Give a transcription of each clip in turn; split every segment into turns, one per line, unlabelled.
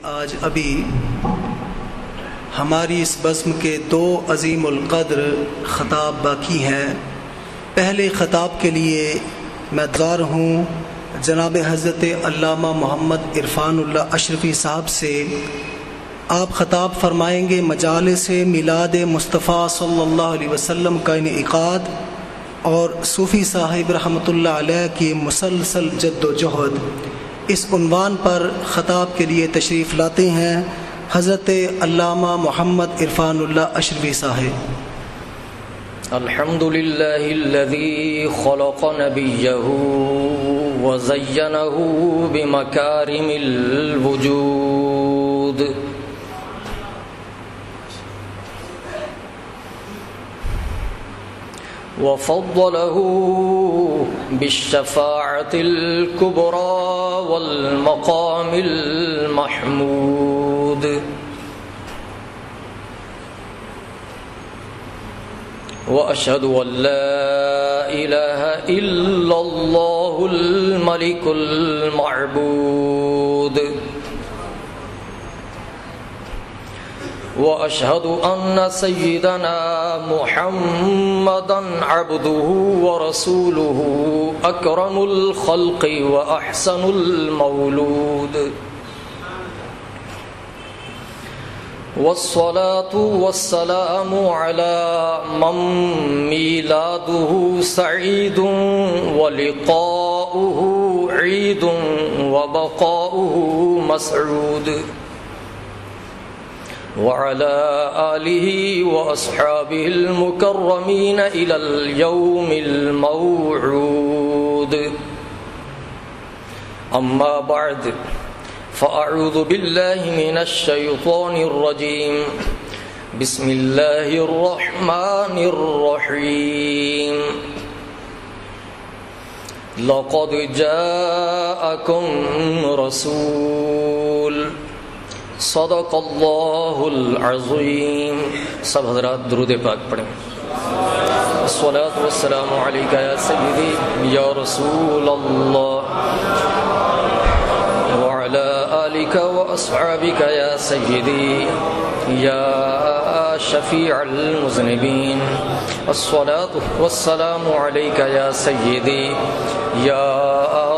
آج ابھی ہماری اس بزم کے 2 عظیم القدر خطاب باقی ہیں۔ پہلے خطاب کے لیے میں دعا ہوں جناب حضرت علامہ محمد عرفان اللہ اشرفی صاحب سے۔ آپ خطاب فرمائیں گے مجالس میلاد مصطفیٰ صلی اللہ علیہ وسلم کا انعقاد اور صوفی صاحب رحمۃ اللہ علیہ کی مسلسل جد و جہد، اس عنوان پر خطاب کے لیے تشریف لاتے ہیں حضرت علامہ محمد عرفان اللہ اشرفی صاحب۔
الحمد للہ الذی خلق نبیہ وزینہ بمکارم الوجود، وفضلہ بالشفاعة الكبرى والمقام المحمود، وأشهد أن لا إله إلا الله الملك المعبود، وأشهد أن سيدنا محمدا عبده ورسوله أكرم الخلق وأحسن المولود، والصلاة والسلام على من ميلاده سعيد ولقاؤه عيد وبقاؤه مسعود، وعلى آله وأصحابه المكرمين إلى اليوم الموعود، أما بعد فأعوذ بالله من الشيطان الرجيم، بسم الله الرحمن الرحيم، لقد جاءكم رسول صدق اللہ العظیم۔ سب حضرات درود پاک پڑھیں۔ الصلاۃ والسلام علیک یا سیدی یا رسول اللہ، وعلی آلک واصحابک یا سیدی یا شفیع المذنبین، الصلاۃ والسلام علیک یا سیدی یا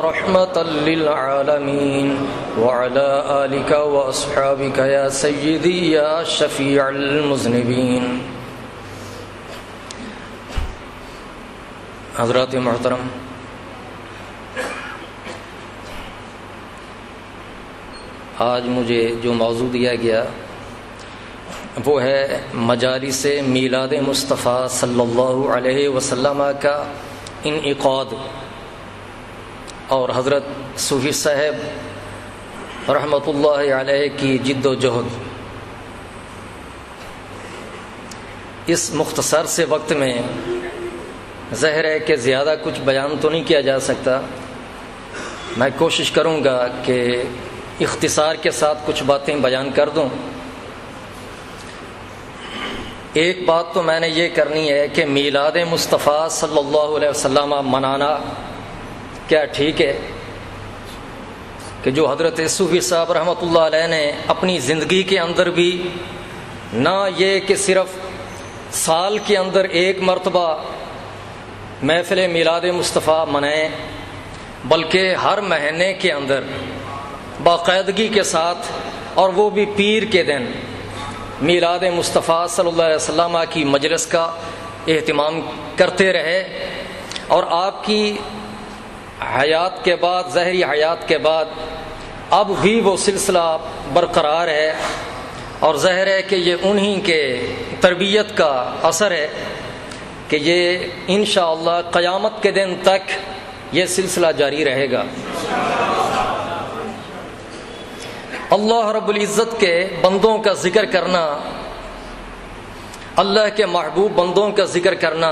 رحمۃ للعالمین، وعلی آلک واصحابک یا سیدی یا شفیع المذنبین۔ حضرات محترم، آج مجھے جو موضوع دیا گیا وہ ہے مجالس میلاد مصطفیٰ صلی اللہ علیہ وسلم کا انعقاد اور حضرت صوفی صاحب رحمۃ اللہ علیہ کی جد و جہد۔ اس مختصر سے وقت میں ظاہر ہے کہ زیادہ کچھ بیان تو نہیں کیا جا سکتا، میں کوشش کروں گا کہ اختصار کے ساتھ کچھ باتیں بیان کر دوں۔ ایک بات تو میں نے یہ کرنی ہے کہ میلاد مصطفیٰ صلی اللہ علیہ وسلم منانا کیا ٹھیک ہے کہ جو حضرت صوفی صاحب رحمۃ اللہ علیہ نے اپنی زندگی کے اندر بھی نہ یہ کہ صرف سال کے اندر ایک مرتبہ محفل میلاد مصطفیٰ منائیں، بلکہ ہر مہینے کے اندر باقاعدگی کے ساتھ اور وہ بھی پیر کے دن میلاد مصطفیٰ صلی اللہ علیہ وسلم کی مجلس کا اہتمام کرتے رہے، اور آپ کی حیات کے بعد، ظاہری حیات کے بعد اب بھی وہ سلسلہ برقرار ہے، اور ظاہر ہے کہ یہ انہی کے تربیت کا اثر ہے کہ یہ انشاءاللہ قیامت کے دن تک یہ سلسلہ جاری رہے گا۔ اللہ رب العزت کے بندوں کا ذکر کرنا، اللہ کے محبوب بندوں کا ذکر کرنا،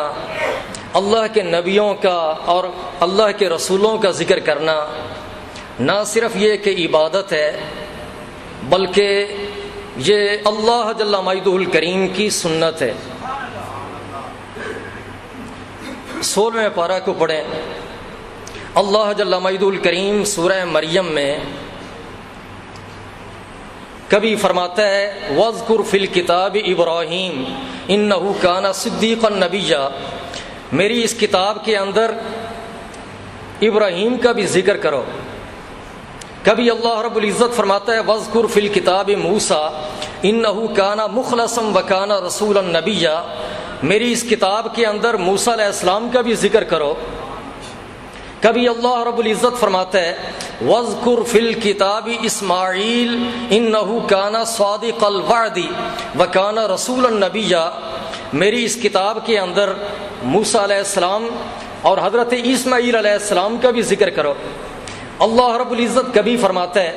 اللہ کے نبیوں کا اور اللہ کے رسولوں کا ذکر کرنا نہ صرف یہ کہ عبادت ہے، بلکہ یہ اللہ جل مجدہ الکریم کی سنت ہے۔ 16ویں پارہ کو پڑھیں۔ اللہ جل مجدہ الکریم سورہ مریم میں کبھی فرماتا ہے وَاذْكُرْ فِي الْكِتَابِ إِبْرَاهِيمَ إِنَّهُ كَانَ صِدِّيقًا نَبِيًّا، میری اس کتاب کے اندر ابراہیم کا بھی ذکر کرو۔ کبھی اللہ رب العزت فرماتا ہے وَاذْكُرْ فِي الْكِتَابِ مُوسَىٰ إِنَّهُ كَانَ مُخْلَصًا وَكَانَ رَسُولًا نَبِيًّا، میری اس کتاب کے اندر موسیٰ علیہ السلام کا بھی ذکر کرو۔ کبھی اللہ رب العزت فرماتا ہے وَاذْكُرْ فِي الْكِتَابِ إِسْمَاعِيلَ إِنَّهُ كَانَ صَادِقَ الْوَعْدِ وَكَانَ رَسُولًا نَبِيًّا، میری اس کتاب کے اندر موسیٰ علیہ السلام اور حضرت اسماعیل علیہ السلام کا بھی ذکر کرو۔ اللہ رب العزت کبھی فرماتا ہے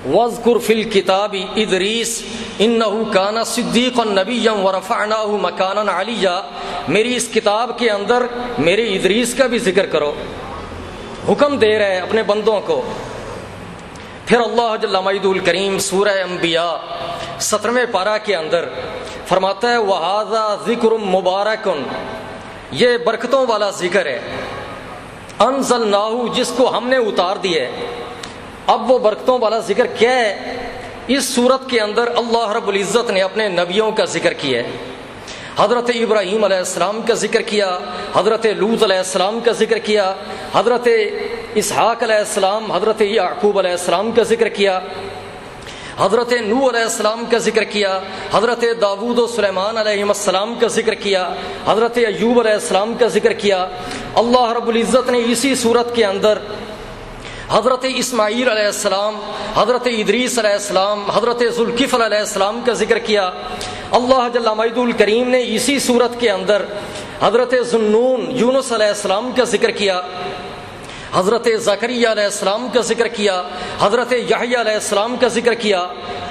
وَاذْكُرْ فِي الْكِتَابِ إِدْرِيسَ إِنَّهُ كَانَ صِدِّيقًا نَبِيًّا وَرَفَعْنَاهُ مَكَانًا عَلِيًّا، میری اس کتاب کے اندر میرے ادریس کا بھی ذکر کرو۔ حکم دے رہے اپنے بندوں کو۔ پھر اللہ جل مجدہ الکریم سورہ انبیاء 17ویں پارہ کے اندر فرماتا ہے وَهَذَا ذِكْرٌ مُبَارَكٌ، یہ برکتوں والا ذکر ہے، انزلناہ، جس کو ہم نے اتار دیا ہے۔ اب وہ برکتوں والا ذکر کیا ہے؟ اس صورت کے اندر اللہ رب العزت نے اپنے نبیوں کا ذکر کیا ہے۔ حضرت ابراہیم علیہ السلام کا ذکر کیا، حضرت لوط علیہ السلام کا ذکر کیا، حضرت اسحاق علیہ السلام، حضرت یعقوب علیہ السلام کا ذکر کیا، حضرت نوح علیہ السلام کا ذکر کیا، حضرت داؤد و سلیمان علیہ السلام کا ذکر کیا، حضرت ایوب علیہ السلام کا ذکر کیا۔ اللہ رب العزت نے اسی صورت کے اندر حضرت اسماعیل علیہ السلام، حضرت ادریس علیہ السلام، حضرت ذوالکفل علیہ السلام کا ذکر کیا۔ اللہ جل مجدہ الکریم نے اسی صورت کے اندر حضرت ذوالنون یونس علیہ السلام کا ذکر کیا، حضرت زکریا علیہ السلام کا ذکر کیا، حضرت یحییٰ علیہ السلام کا ذکر کیا،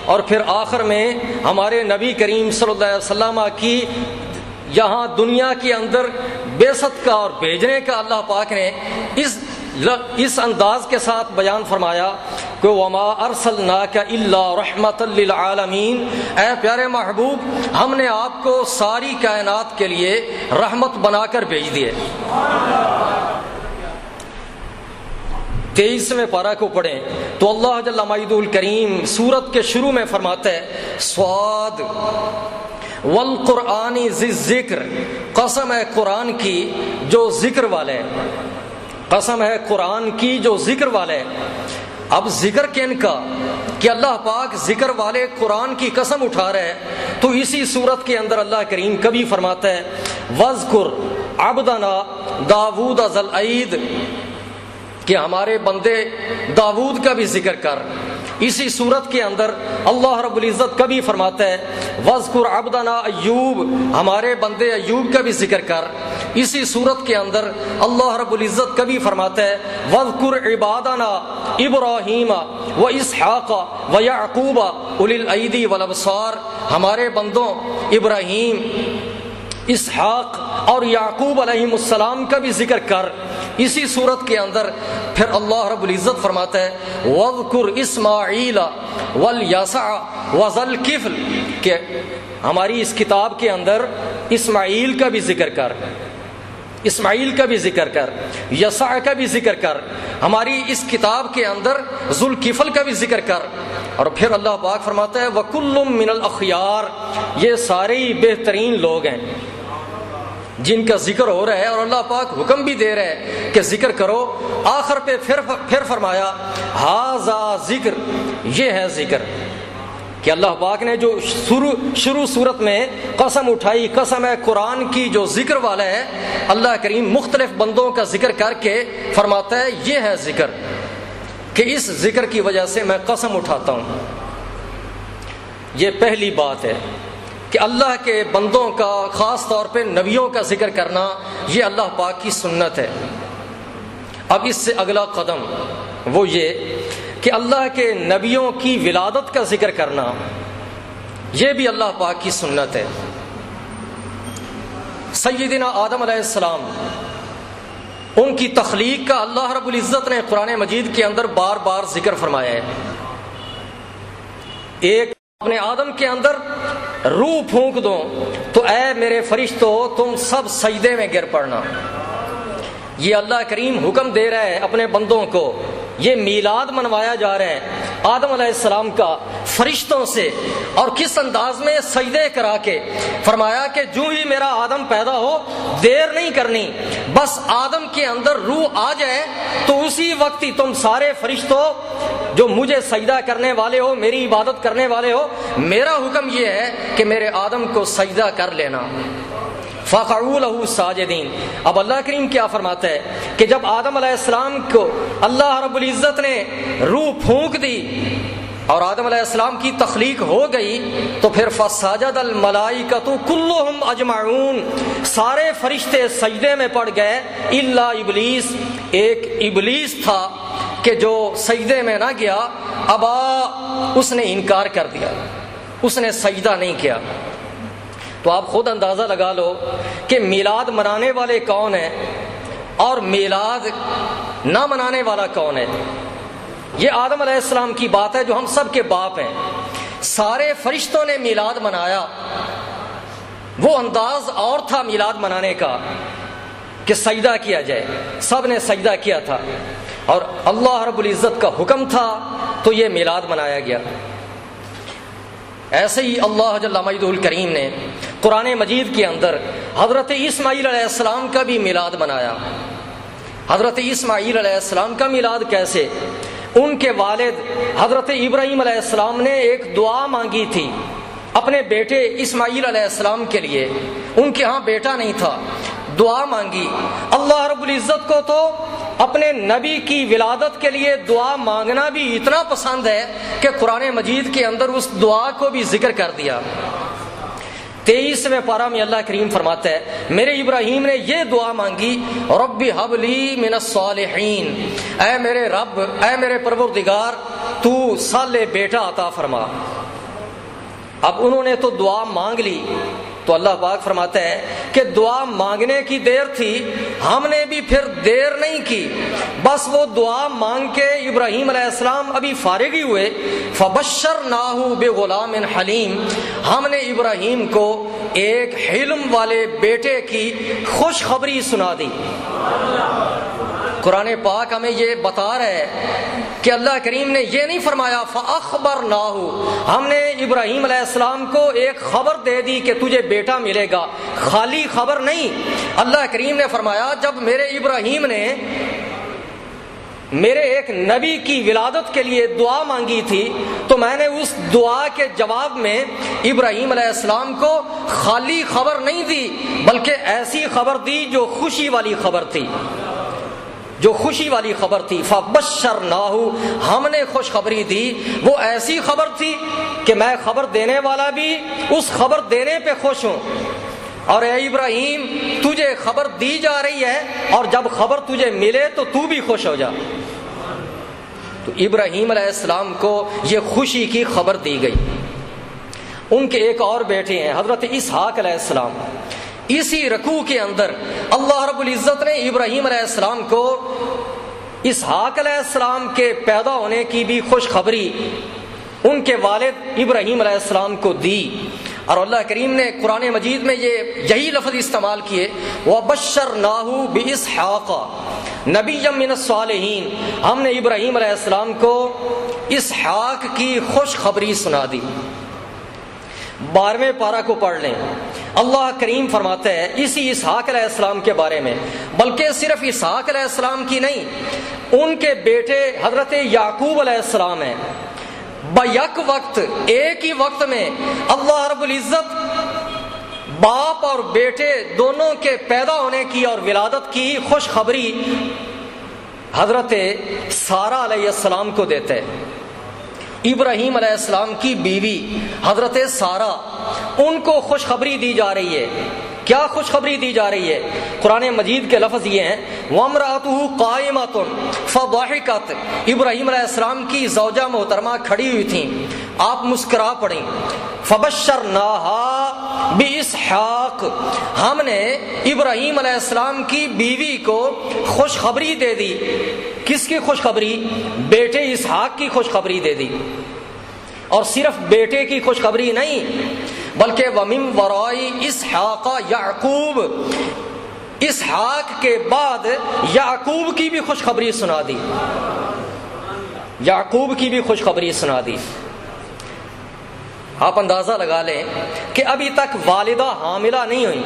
اور پھر آخر میں ہمارے نبی کریم صلی اللہ علیہ وسلم کی یہاں دنیا کے اندر بعثت کا اور بھیجنے کا اللہ پاک نے اس انداز کے ساتھ بیان فرمایا کہ وَمَا أَرْسَلْنَاكَ إِلَّا رَحْمَةً لِّلْعَالَمِينَ، اے پیارے محبوب، ہم نے آپ کو ساری کائنات کے لیے رحمت بنا کر بھیج دیے۔ 23ویں پارہ کو پڑھیں تو اللہ جل مجدہ الکریم سورت کے شروع میں فرماتا ہے صاد والقرآن ذی الذکر، قسم ہے قرآن کی جو ذکر والے، قسم ہے قرآن کی جو ذکر والے۔ اب ذکر کن کا کہ اللہ پاک ذکر والے قرآن کی قسم اٹھا رہے ہیں، تو اسی صورت کے اندر اللہ کریم کبھی فرماتا ہے وَاذْكُرْ عَبْدَنَا داود ذَا الْأَيْدِ، کہ ہمارے بندے داود کا بھی ذکر کر۔ اسی صورت کے اندر اللہ رب العزت کبھی فرماتا ہے وَاذْكُرْ عَبْدَنَا ایوب، ہمارے بندے ایوب کا بھی ذکر کر۔ اسی صورت کے اندر اللہ رب العزت کبھی فرماتا ہے وَاذْكُرْ عِبَادَنَا إِبْرَاهِيمَ وَإِسْحَاقَ وَيَعْقُوبَ أُولِي الْأَيْدِي وَالْأَبْصَارِ، ہمارے بندوں ابراہیم، اسحاق اور یعقوب علیہ السلام کا بھی ذکر کر۔ اسی صورت کے اندر پھر اللہ رب العزت فرماتا ہے وَاذْكُرْ إِسْمَاعِيلَ وَالْيَسَعَ وَذَا الْكِفْلِ، کہ ہماری اس کتاب کے اندر اسماعیل کا بھی ذکر کر، اسماعیل کا بھی ذکر کر، یسع کا بھی ذکر کر، ہماری اس کتاب کے اندر ذوالکفل کا بھی ذکر کر۔ اور پھر اللہ پاک فرماتا ہے وَكُلٌّ مِّنَ الْأَخْيَارِ، یہ سارے ہی بہترین لوگ ہیں جن کا ذکر ہو رہا ہے، اور اللہ پاک حکم بھی دے رہا ہے کہ ذکر کرو۔ آخر پہ پھر فرمایا ہاذا ذکر، یہ ہے ذکر، کہ اللہ پاک نے جو شروع صورت میں قسم اٹھائی، قسم ہے قرآن کی جو ذکر والا ہے، اللہ کریم مختلف بندوں کا ذکر کر کے فرماتا ہے یہ ہے ذکر، کہ اس ذکر کی وجہ سے میں قسم اٹھاتا ہوں۔ یہ پہلی بات ہے کہ اللہ کے بندوں کا، خاص طور پہ نبیوں کا ذکر کرنا، یہ اللہ پاک کی سنت ہے۔ اب اس سے اگلا قدم وہ یہ کہ اللہ کے نبیوں کی ولادت کا ذکر کرنا، یہ بھی اللہ پاک کی سنت ہے۔ سیدنا آدم علیہ السلام، ان کی تخلیق کا اللہ رب العزت نے قرآن مجید کے اندر بار بار ذکر فرمایا ہے۔ ایک اپنے آدم کے اندر روح پھونک دو تو اے میرے فرشتو تم سب سجدے میں گر پڑنا۔ یہ اللہ کریم حکم دے رہا ہے اپنے بندوں کو، یہ میلاد منوایا جا رہا ہے آدم علیہ السلام کا، فرشتوں سے اور کس انداز میں سجدے کرا کے فرمایا کہ جو ہی میرا آدم پیدا ہو دیر نہیں کرنی، بس آدم کے اندر روح آ جائے تو اسی وقت ہی تم سارے فرشتوں جو مجھے سجدہ کرنے والے ہو، میری عبادت کرنے والے ہو، میرا حکم یہ ہے کہ میرے آدم کو سجدہ کر لینا۔ فَقَعُوا لَهُ سَاجِدِينَ۔ اب اللہ کریم کیا فرماتا ہے کہ جب آدم علیہ السلام کو اللہ رب العزت نے روح پھونک دی اور آدم علیہ السلام کی تخلیق ہو گئی تو پھر فَسَجَدَ الْمَلَائِكَةُ كُلُّهُمْ أَجْمَعُونَ، سارے فرشتے سجدے میں پڑ گئے الا ابلیس، ایک ابلیس تھا کہ جو سجدے میں نہ گیا، ابا، اس نے انکار کر دیا، اس نے سجدہ نہیں کیا۔ تو آپ خود اندازہ لگا لو کہ میلاد منانے والے کون ہیں اور میلاد نہ منانے والا کون ہے۔ یہ آدم علیہ السلام کی بات ہے جو ہم سب کے باپ ہیں۔ سارے فرشتوں نے میلاد منایا، وہ انداز اور تھا میلاد منانے کا کہ سجدہ کیا جائے، سب نے سجدہ کیا تھا اور اللہ رب العزت کا حکم تھا تو یہ میلاد منایا گیا۔ ایسے ہی اللہ جل مجدہ الکریم نے قرآن مجید کے اندر حضرت اسماعیل علیہ السلام کا بھی میلاد منایا۔ حضرت اسماعیل علیہ السلام کا میلاد کیسے؟ ان کے والد حضرت ابراہیم علیہ السلام نے ایک دعا مانگی تھی اپنے بیٹے اسماعیل علیہ السلام کے لیے، ان کے ہاں بیٹا نہیں تھا، دعا مانگی۔ اللہ رب العزت کو تو اپنے نبی کی ولادت کے لیے دعا مانگنا بھی اتنا پسند ہے کہ قرآن مجید کے اندر اس دعا کو بھی ذکر کر دیا۔ 23ویں پارہ میں اللہ کریم فرماتا ہے میرے ابراہیم نے یہ دعا مانگی، رب ہب لی من الصالحین، اے میرے رب، اے میرے پروردگار، تو صالح بیٹا عطا فرما۔ اب انہوں نے تو دعا مانگ لی تو اللہ پاک فرماتا ہے کہ دعا مانگنے کی دیر تھی، ہم نے بھی پھر دیر نہیں کی، بس وہ دعا مانگ کے ابراہیم علیہ السلام ابھی فارغ ہی ہوئے، فبشرناہ بغلام حلیم، ہم نے ابراہیم کو ایک حلم والے بیٹے کی خوشخبری سنا دی۔ قرآن پاک ہمیں یہ بتا رہا ہے کہ اللہ کریم نے یہ نہیں فرمایا فَأَخْبَرْنَاهُ، ہم نے ابراہیم علیہ السلام کو ایک خبر دے دی کہ تجھے بیٹا ملے گا، خالی خبر نہیں۔ اللہ کریم نے فرمایا جب میرے ابراہیم نے میرے ایک نبی کی ولادت کے لیے دعا مانگی تھی تو میں نے اس دعا کے جواب میں ابراہیم علیہ السلام کو خالی خبر نہیں دی بلکہ ایسی خبر دی جو خوشی والی خبر تھی، جو خوشی والی خبر تھی۔ فبشرناہ، ہم نے خوشخبری دی، وہ ایسی خبر تھی کہ میں خبر دینے والا بھی اس خبر دینے پہ خوش ہوں، اور اے ابراہیم تجھے خبر دی جا رہی ہے اور جب خبر تجھے ملے تو تو بھی خوش ہو جا۔ تو ابراہیم علیہ السلام کو یہ خوشی کی خبر دی گئی۔ ان کے ایک اور بیٹے ہیں حضرت اسحاق علیہ السلام۔ اسی رکوع کے اندر اللہ رب العزت نے ابراہیم علیہ السلام کو اسحاق علیہ السلام کے پیدا ہونے کی بھی خوشخبری ان کے والد ابراہیم علیہ السلام کو دی، اور اللہ کریم نے قرآن مجید میں یہی لفظ استعمال کیے وَبَشَّرْنَاهُ بِإِسْحَاقَ نَبِيًّا مِّنَ الصَّالِحِينَ، ہم نے ابراہیم علیہ السلام کو اسحاق کی خوشخبری سنا دی۔ 12ویں پارہ کو پڑھ لیں، اللہ کریم فرماتا ہے اسی اسحاق علیہ السلام کے بارے میں، بلکہ صرف اسحاق علیہ السلام کی نہیں، ان کے بیٹے حضرت یعقوب علیہ السلام ہیں۔ بیک وقت، ایک ہی وقت میں اللہ رب العزت باپ اور بیٹے دونوں کے پیدا ہونے کی اور ولادت کی خوشخبری حضرت سارہ علیہ السلام کو دیتے ہیں۔ ابراہیم علیہ السلام کی بیوی حضرت سارہ، ان کو خوشخبری دی جا رہی ہے۔ کیا خوشخبری دی جا رہی ہے؟ قرآن مجید کے لفظ یہ ہیں وَامْرَأَتُهُ قَائِمَةٌ فَضَحِكَتْ، ابراہیم علیہ السلام کی زوجہ محترمہ کھڑی ہوئی تھیں، آپ مسکرا پڑیں۔ فَبَشَّرْنَاهَا بِإِسْحَاقَ، ہم نے ابراہیم علیہ السلام کی بیوی کو خوشخبری دے دی۔ کس کی خوشخبری؟ بیٹے اسحاق کی خوشخبری دے دی، اور صرف بیٹے کی خوشخبری نہیں بلکہ وَمِن وَرَاءِ اسحاق یعقوب، اسحاق کے بعد یعقوب کی بھی خوشخبری سنا دی، یعقوب کی بھی خوشخبری سنا دی۔ آپ اندازہ لگا لیں کہ ابھی تک والدہ حاملہ نہیں ہوئی،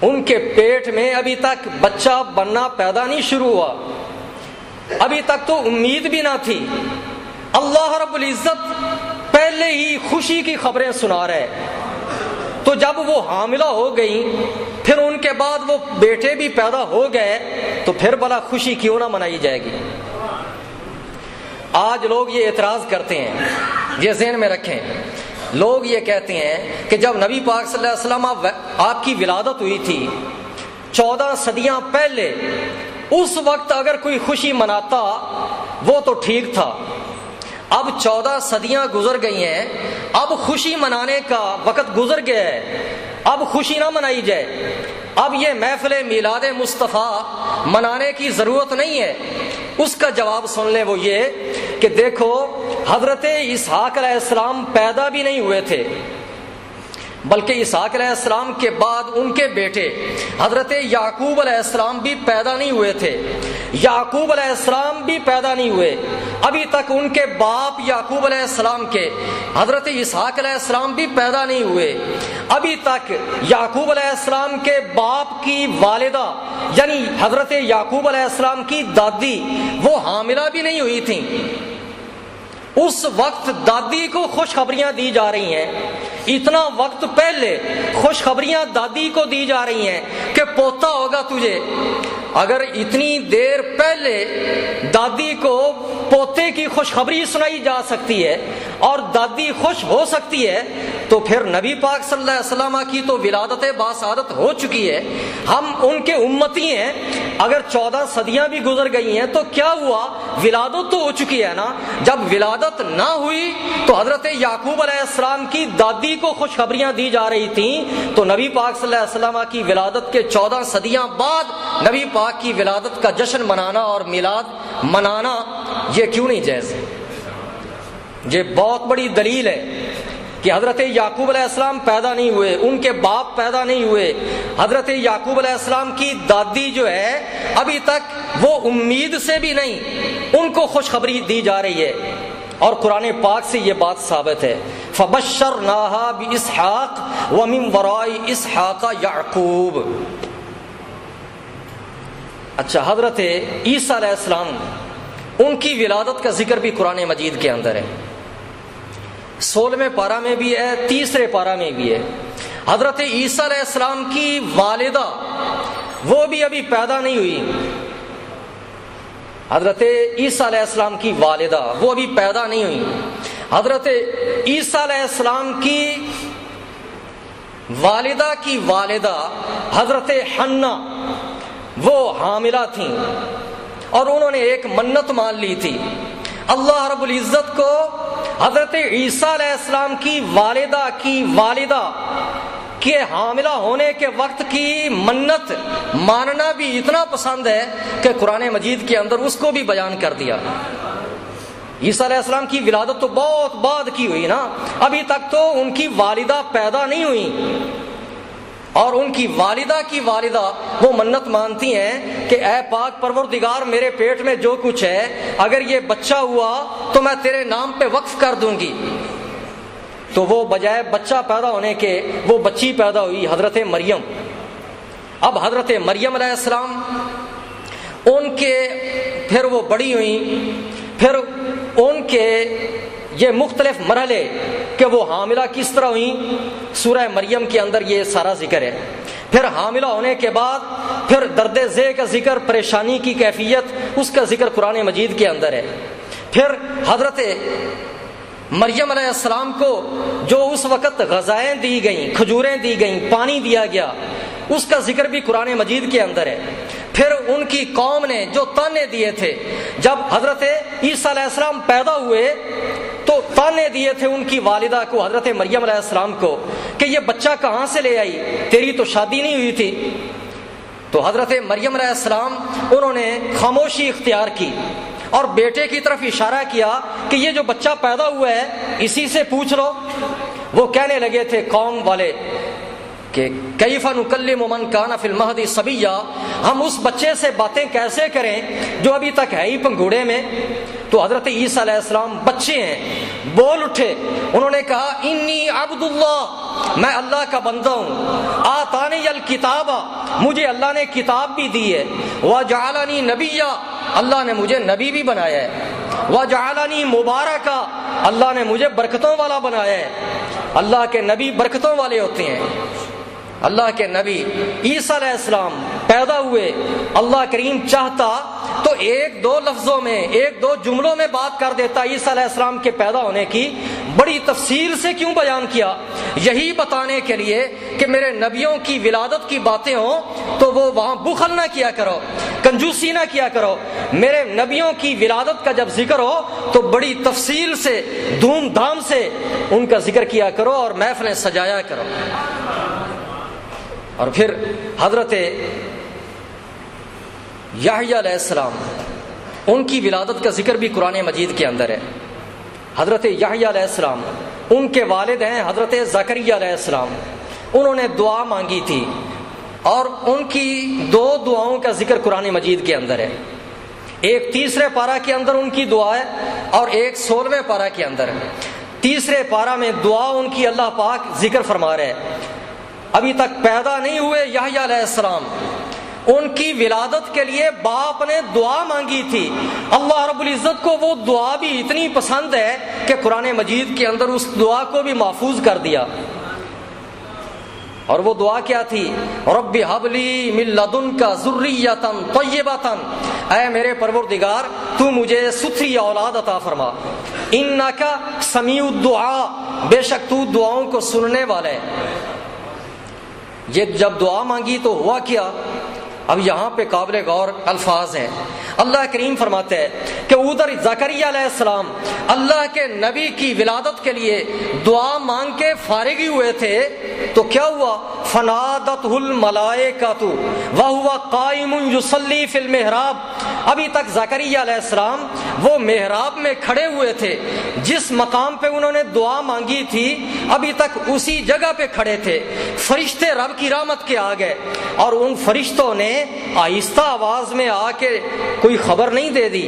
ان کے پیٹ میں ابھی تک بچہ بننا پیدا نہیں شروع ہوا، ابھی تک تو امید بھی نہ تھی، اللہ رب العزت پہلے ہی خوشی کی خبریں سنا رہے، تو جب وہ حاملہ ہو گئیں پھر ان کے بعد وہ بیٹے بھی پیدا ہو گئے تو پھر بلا خوشی کیوں نہ منائی جائے گی؟ آج لوگ یہ اعتراض کرتے ہیں، یہ ذہن میں رکھیں، لوگ یہ کہتے ہیں کہ جب نبی پاک صلی اللہ علیہ وسلم آپ کی ولادت ہوئی تھی 14 صدیاں پہلے، اس وقت اگر کوئی خوشی مناتا وہ تو ٹھیک تھا، اب 14 صدیاں گزر گئی ہیں، اب خوشی منانے کا وقت گزر گیا ہے، اب خوشی نہ منائی جائے، اب یہ محفل میلاد مصطفیٰ منانے کی ضرورت نہیں ہے۔ اس کا جواب سن لیں، وہ یہ کہ دیکھو حضرت اسحاق علیہ السلام پیدا بھی نہیں ہوئے تھے، بلکہ اسحاق علیہ السلام کے بعد ان کے بیٹے حضرت یعقوب علیہ السلام بھی پیدا نہیں ہوئے تھے، یعقوب علیہ السلام بھی پیدا نہیں ہوئے، ابھی تک ان کے باپ یعقوب علیہ السلام کے حضرت اسحاق علیہ السلام بھی پیدا نہیں ہوئے، ابھی تک یعقوب علیہ السلام کے باپ کی والدہ یعنی حضرت یعقوب علیہ السلام کی دادی وہ حاملہ بھی نہیں ہوئی تھیں۔ اس وقت دادی کو خوشخبریاں دی جا رہی ہیں، اتنا وقت پہلے خوشخبریاں دادی کو دی جا رہی ہیں کہ پوتا ہوگا تجھے۔ اگر اتنی دیر پہلے دادی کو پوتے کی خوشخبری سنائی جا سکتی ہے اور دادی خوش ہو سکتی ہے تو پھر نبی پاک صلی اللہ علیہ وسلم کی تو ولادت باسعادت ہو چکی ہے، ہم ان کے امتی ہیں، اگر 14 صدیاں بھی گزر گئی ہیں تو کیا ہوا، ولادت تو ہو چکی ہے نا۔ جب ولادت نہ ہوئی تو حضرت یعقوب علیہ السلام کی دادی کو خوشخبریاں دی جا رہی تھیں، تو نبی پاک صلی اللہ علیہ وسلم کی ولادت کے 14 صدیاں بعد نبی پاک کی ولادت کا جشن منانا اور میلاد منانا یہ کیوں نہیں جائز؟ یہ بہت بڑی دلیل ہے کہ حضرت یعقوب علیہ السلام پیدا نہیں ہوئے، ان کے باپ پیدا نہیں ہوئے، حضرت یعقوب علیہ السلام کی دادی جو ہے ابھی تک وہ امید سے بھی نہیں، ان کو خوشخبری دی جا رہی ہے، اور قرآن پاک سے یہ بات ثابت ہے، فَبَشَّرْنَاهَا بِإِسْحَاقَ وَمِن وَرَاءِ إِسْحَاقَ يَعْقُوبَ۔ اچھا، حضرت عیسیٰ علیہ السلام ان کی ولادت کا ذکر بھی قرآن مجید کے اندر ہے، 16ویں پارہ میں بھی ہے، 30ویں پارہ میں بھی ہے۔ حضرت عیسیٰ علیہ السلام کی والدہ وہ بھی ابھی پیدا نہیں ہوئی، حضرت عیسیٰ علیہ السلام کی والدہ وہ ابھی پیدا نہیں ہوئی، حضرت عیسیٰ علیہ السلام کی والدہ کی والدہ حضرت حنہ وہ حاملہ تھیں، اور انہوں نے ایک منت مان لی تھی، اللہ رب العزت کو حضرت عیسیٰ علیہ السلام کی والدہ کے حاملہ ہونے کے وقت کی منت ماننا بھی اتنا پسند ہے کہ قرآن مجید کے اندر اس کو بھی بیان کر دیا۔ عیسیٰ علیہ السلام کی ولادت تو بہت بعد کی ہوئی نا، ابھی تک تو ان کی والدہ پیدا نہیں ہوئی، اور ان کی والدہ وہ منت مانتی ہیں کہ اے پاک پروردگار، میرے پیٹ میں جو کچھ ہے اگر یہ بچہ ہوا تو میں تیرے نام پہ وقف کر دوں گی۔ تو وہ بجائے بچہ پیدا ہونے کے وہ بچی پیدا ہوئی، حضرت مریم۔ اب حضرت مریم علیہ السلام ان کے پھر وہ بڑی ہوئیں، پھر ان کے یہ مختلف مرحلے کہ وہ حاملہ کس طرح ہوئیں، سورہ مریم کے اندر یہ سارا ذکر ہے۔ پھر حاملہ ہونے کے بعد پھر درد ذیل کا ذکر، پریشانی کی کیفیت، اس کا ذکر قرآن مجید کے اندر ہے۔ پھر حضرت مریم علیہ السلام کو جو اس وقت غذائیں دی گئیں، کھجوریں دی گئیں، پانی دیا گیا، اس کا ذکر بھی قرآن مجید کے اندر ہے۔ پھر ان کی قوم نے جو تانے دیے تھے، جب حضرت عیسیٰ علیہ السلام پیدا ہوئے تو تانے دیے تھے ان کی والدہ کو، حضرت مریم علیہ السلام کو، کہ یہ بچہ کہاں سے لے آئی، تیری تو شادی نہیں ہوئی تھی۔ تو حضرت مریم علیہ السلام انہوں نے خاموشی اختیار کی اور بیٹے کی طرف اشارہ کیا کہ یہ جو بچہ پیدا ہوا ہے اسی سے پوچھ لو۔ وہ کہنے لگے تھے قوم والے کہ کیف نکلم من کان فی المہد صبیا، ہم اس بچے سے باتیں کیسے کریں جو ابھی تک ہے ہی پنگھوڑے میں۔ تو حضرت عیسیٰ علیہ السلام بچے ہیں، بول اٹھے، انہوں نے کہا انی عبد اللہ، میں اللہ کا بندہ ہوں، آتانی الکتاب، مجھے اللہ نے کتاب بھی دی ہے، وجعلنی نبیا، اللہ نے مجھے نبی بھی بنایا ہے، وجعلنی مبارکا، اللہ نے مجھے برکتوں والا بنایا ہے۔ اللہ کے نبی برکتوں والے ہوتے ہیں۔ اللہ کے نبی عیسیٰ علیہ السلام پیدا ہوئے، اللہ کریم چاہتا تو ایک دو لفظوں میں، ایک دو جملوں میں بات کر دیتا۔ عیسیٰ علیہ السلام کے پیدا ہونے کی بڑی تفصیل سے کیوں بیان کیا؟ یہی بتانے کے لیے کہ میرے نبیوں کی ولادت کی باتیں ہوں تو وہ وہاں بخل نہ کیا کرو، کنجوسی نہ کیا کرو۔ میرے نبیوں کی ولادت کا جب ذکر ہو تو بڑی تفصیل سے، دھوم دھام سے ان کا ذکر کیا کرو اور محفلیں سجایا کرو۔ اور پھر حضرت یحییٰ علیہ السلام، ان کی ولادت کا ذکر بھی قرآن مجید کے اندر ہے۔ حضرت یحییٰ علیہ السلام، ان کے والد ہیں حضرت زکریا علیہ السلام، انہوں نے دعا مانگی تھی اور ان کی دو دعاؤں کا ذکر قرآن مجید کے اندر ہے۔ ایک تیسرے پارہ کے اندر ان کی دعا ہے اور ایک 16ویں پارہ کے اندر ہے۔ تیسرے پارہ میں دعا ان کی اللہ پاک ذکر فرما رہے ہیں۔ ابھی تک پیدا نہیں ہوئے یحییٰ علیہ السلام، ان کی ولادت کے لیے باپ نے دعا مانگی تھی۔ اللہ رب العزت کو وہ دعا بھی اتنی پسند ہے کہ قرآن مجید کے اندر اس دعا کو بھی محفوظ کر دیا۔ اور وہ دعا کیا تھی؟ رب ھب لی من لدنک ذریۃ طیبۃ، اے میرے پروردگار تو مجھے ستھری اولاد عطا فرما، انک سمیع الدعاء، بے شک تو دعاؤں کو سننے والا ہے۔ یہ جب دعا مانگی تو ہوا کیا؟ اب یہاں پہ قابل غور الفاظ ہیں۔ اللہ کریم فرماتے ہیں کہ ادھر زکریا علیہ السلام اللہ کے نبی کی ولادت کے لیے دعا مانگ کے فارغ ہی ہوئے تھے تو کیا ہوا؟ فنادتہ الملائکۃ وہو قائم یصلی فی المحراب، ابھی تک زکریا علیہ السلام وہ محراب میں کھڑے ہوئے تھے، جس مقام پہ انہوں نے دعا مانگی تھی ابھی تک اسی جگہ پہ کھڑے تھے۔ فرشتے رب کی رحمت کے آ گئے اور ان فرشتوں نے آہستہ آواز میں آ کے کوئی خبر نہیں دے دی،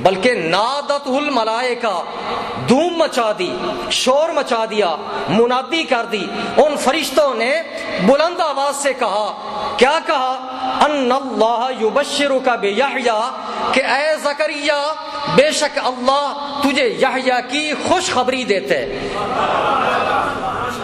بلکہ نادتہ الملائکہ، دھوم مچا دی، شور مچا دیا، منادی کر دی۔ ان فرشتوں نے بلند آواز سے کہا، کیا کہا؟ ان اللہ یبشرک بیحییٰ، کہ اے زکریا بے شک اللہ تجھے یحییٰ کی خوشخبری دیتے۔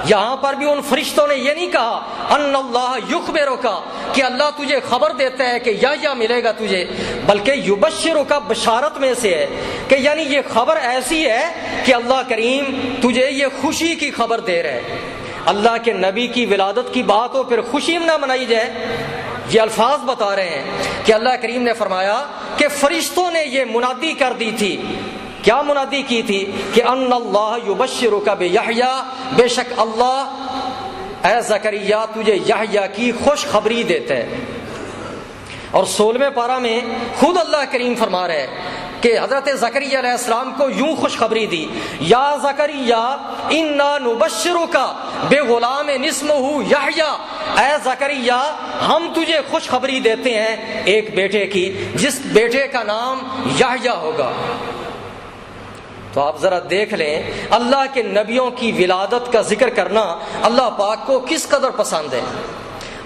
یہاں پر بھی ان فرشتوں نے یہ نہیں کہا ان اللہ یخبرک، کہ اللہ تجھے خبر دیتا ہے کہ یحییٰ ملے گا تجھے، بلکہ یبشرک بشارت میں سے ہے کہ یعنی یہ خبر ایسی ہے کہ اللہ کریم تجھے یہ خوشی کی خبر دے رہا ہے۔ اللہ کے نبی کی ولادت کی بات ہو پھر خوشی نہ منائی جائے؟ یہ الفاظ بتا رہے ہیں کہ اللہ کریم نے فرمایا کہ فرشتوں نے یہ منادی کر دی تھی۔ کیا منادی کی تھی؟ کہ ان اللہ یبشرک بیحییٰ، بے شک اللہ اے زکریا تجھے یحییٰ کی خوشخبری دیتے ہیں۔ اور 16ویں پارہ میں خود اللہ کریم فرما رہے ہیں کہ حضرت زکریا علیہ السلام کو یوں خوشخبری دی، یا زکریا انا نبشرک بغلام اسمہ یحییٰ، اے زکریا ہم تجھے خوشخبری دیتے ہیں ایک بیٹے کی جس بیٹے کا نام یحییٰ ہوگا۔ تو آپ ذرا دیکھ لیں اللہ کے نبیوں کی ولادت کا ذکر کرنا اللہ پاک کو کس قدر پسند ہے۔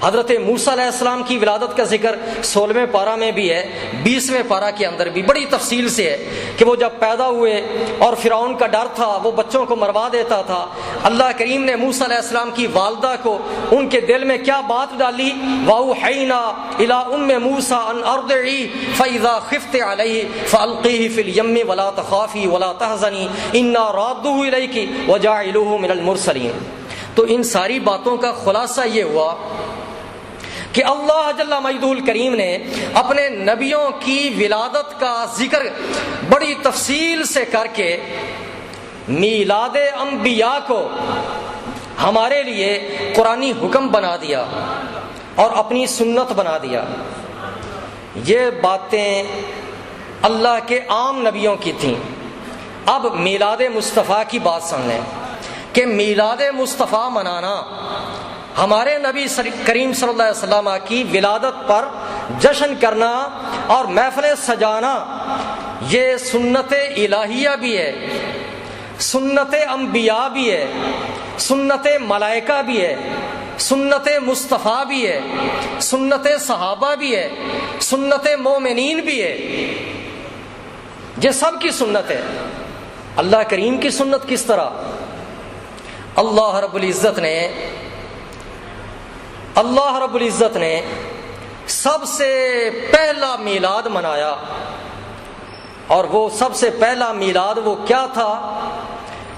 حضرت موسیٰ علیہ السلام کی ولادت کا ذکر 16ویں پارہ میں بھی ہے، 20ویں پارہ کے اندر بھی بڑی تفصیل سے ہے کہ وہ جب پیدا ہوئے اور فرعون کا ڈر تھا، وہ بچوں کو مروا دیتا تھا، اللہ کریم نے موسیٰ علیہ السلام کی والدہ کو ان کے دل میں کیا بات ڈالی؟ وَأَوْحَيْنَا إِلَىٰ أُمِّ مُوسَىٰ أَنْ أَرْضِعِيهِ فَإِذَا خِفْتِ عَلَيْهِ فَأَلْقِيهِ فِي الْيَمِّ وَلَا تَخَافِي وَلَا تَحْزَنِي إِنَّا رَادُّوهُ إِلَيْكِ وَجَاعِلُوهُ مِنَ الْمُرْسَلِينَ۔ تو ان ساری باتوں کا خلاصہ یہ ہوا کہ اللہ جل مجدہ کریم نے اپنے نبیوں کی ولادت کا ذکر بڑی تفصیل سے کر کے میلاد انبیاء کو ہمارے لیے قرآنی حکم بنا دیا اور اپنی سنت بنا دیا۔ یہ باتیں اللہ کے عام نبیوں کی تھیں۔ اب میلاد مصطفیٰ کی بات سن لیں کہ میلاد مصطفیٰ منانا ہمارے نبی کریم صلی اللہ علیہ وسلم کی ولادت پر جشن کرنا اور محفلیں سجانا یہ سنت الہیہ بھی ہے، سنت انبیاء بھی ہے، سنت ملائکہ بھی ہے، سنت مصطفیٰ بھی ہے، سنت صحابہ بھی ہے، سنت مومنین بھی ہے، یہ سب کی سنت ہے۔ اللہ کریم کی سنت کس طرح؟ اللہ رب العزت نے سب سے پہلا میلاد منایا، اور وہ سب سے پہلا میلاد وہ کیا تھا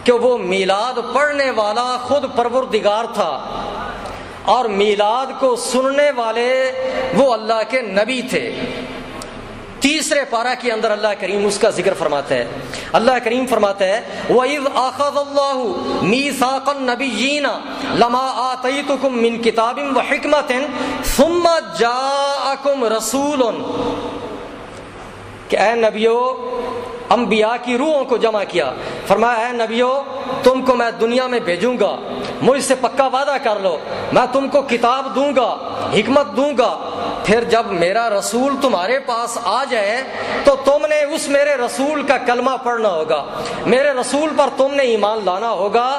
کہ وہ میلاد پڑھنے والا خود پروردگار تھا، اور میلاد کو سننے والے وہ اللہ کے نبی تھے۔ تیسرے پارہ کے اندر اللہ کریم اس کا ذکر فرماتا ہے۔ اللہ کریم فرماتا ہے وَإِذْ أَخَذَ اللَّهُ مِيثَاقَ النَّبِيِّينَ لَمَا آتَيْتُكُم مِّن كِتَابٍ وَحِكْمَةٍ ثُمَّ جَاءَكُمْ رَسُولٌ، کہ اے نبیو، انبیاء کی روحوں کو جمع کیا، فرمایا اے نبیو تم کو میں دنیا میں بھیجوں گا، مجھ سے پکا وعدہ کر لو، میں تم کو کتاب دوں گا، حکمت دوں گا، پھر جب میرا رسول تمہارے پاس آ جائے تو تم نے اس میرے رسول کا کلمہ پڑھنا ہوگا، میرے رسول پر تم نے ایمان لانا ہوگا۔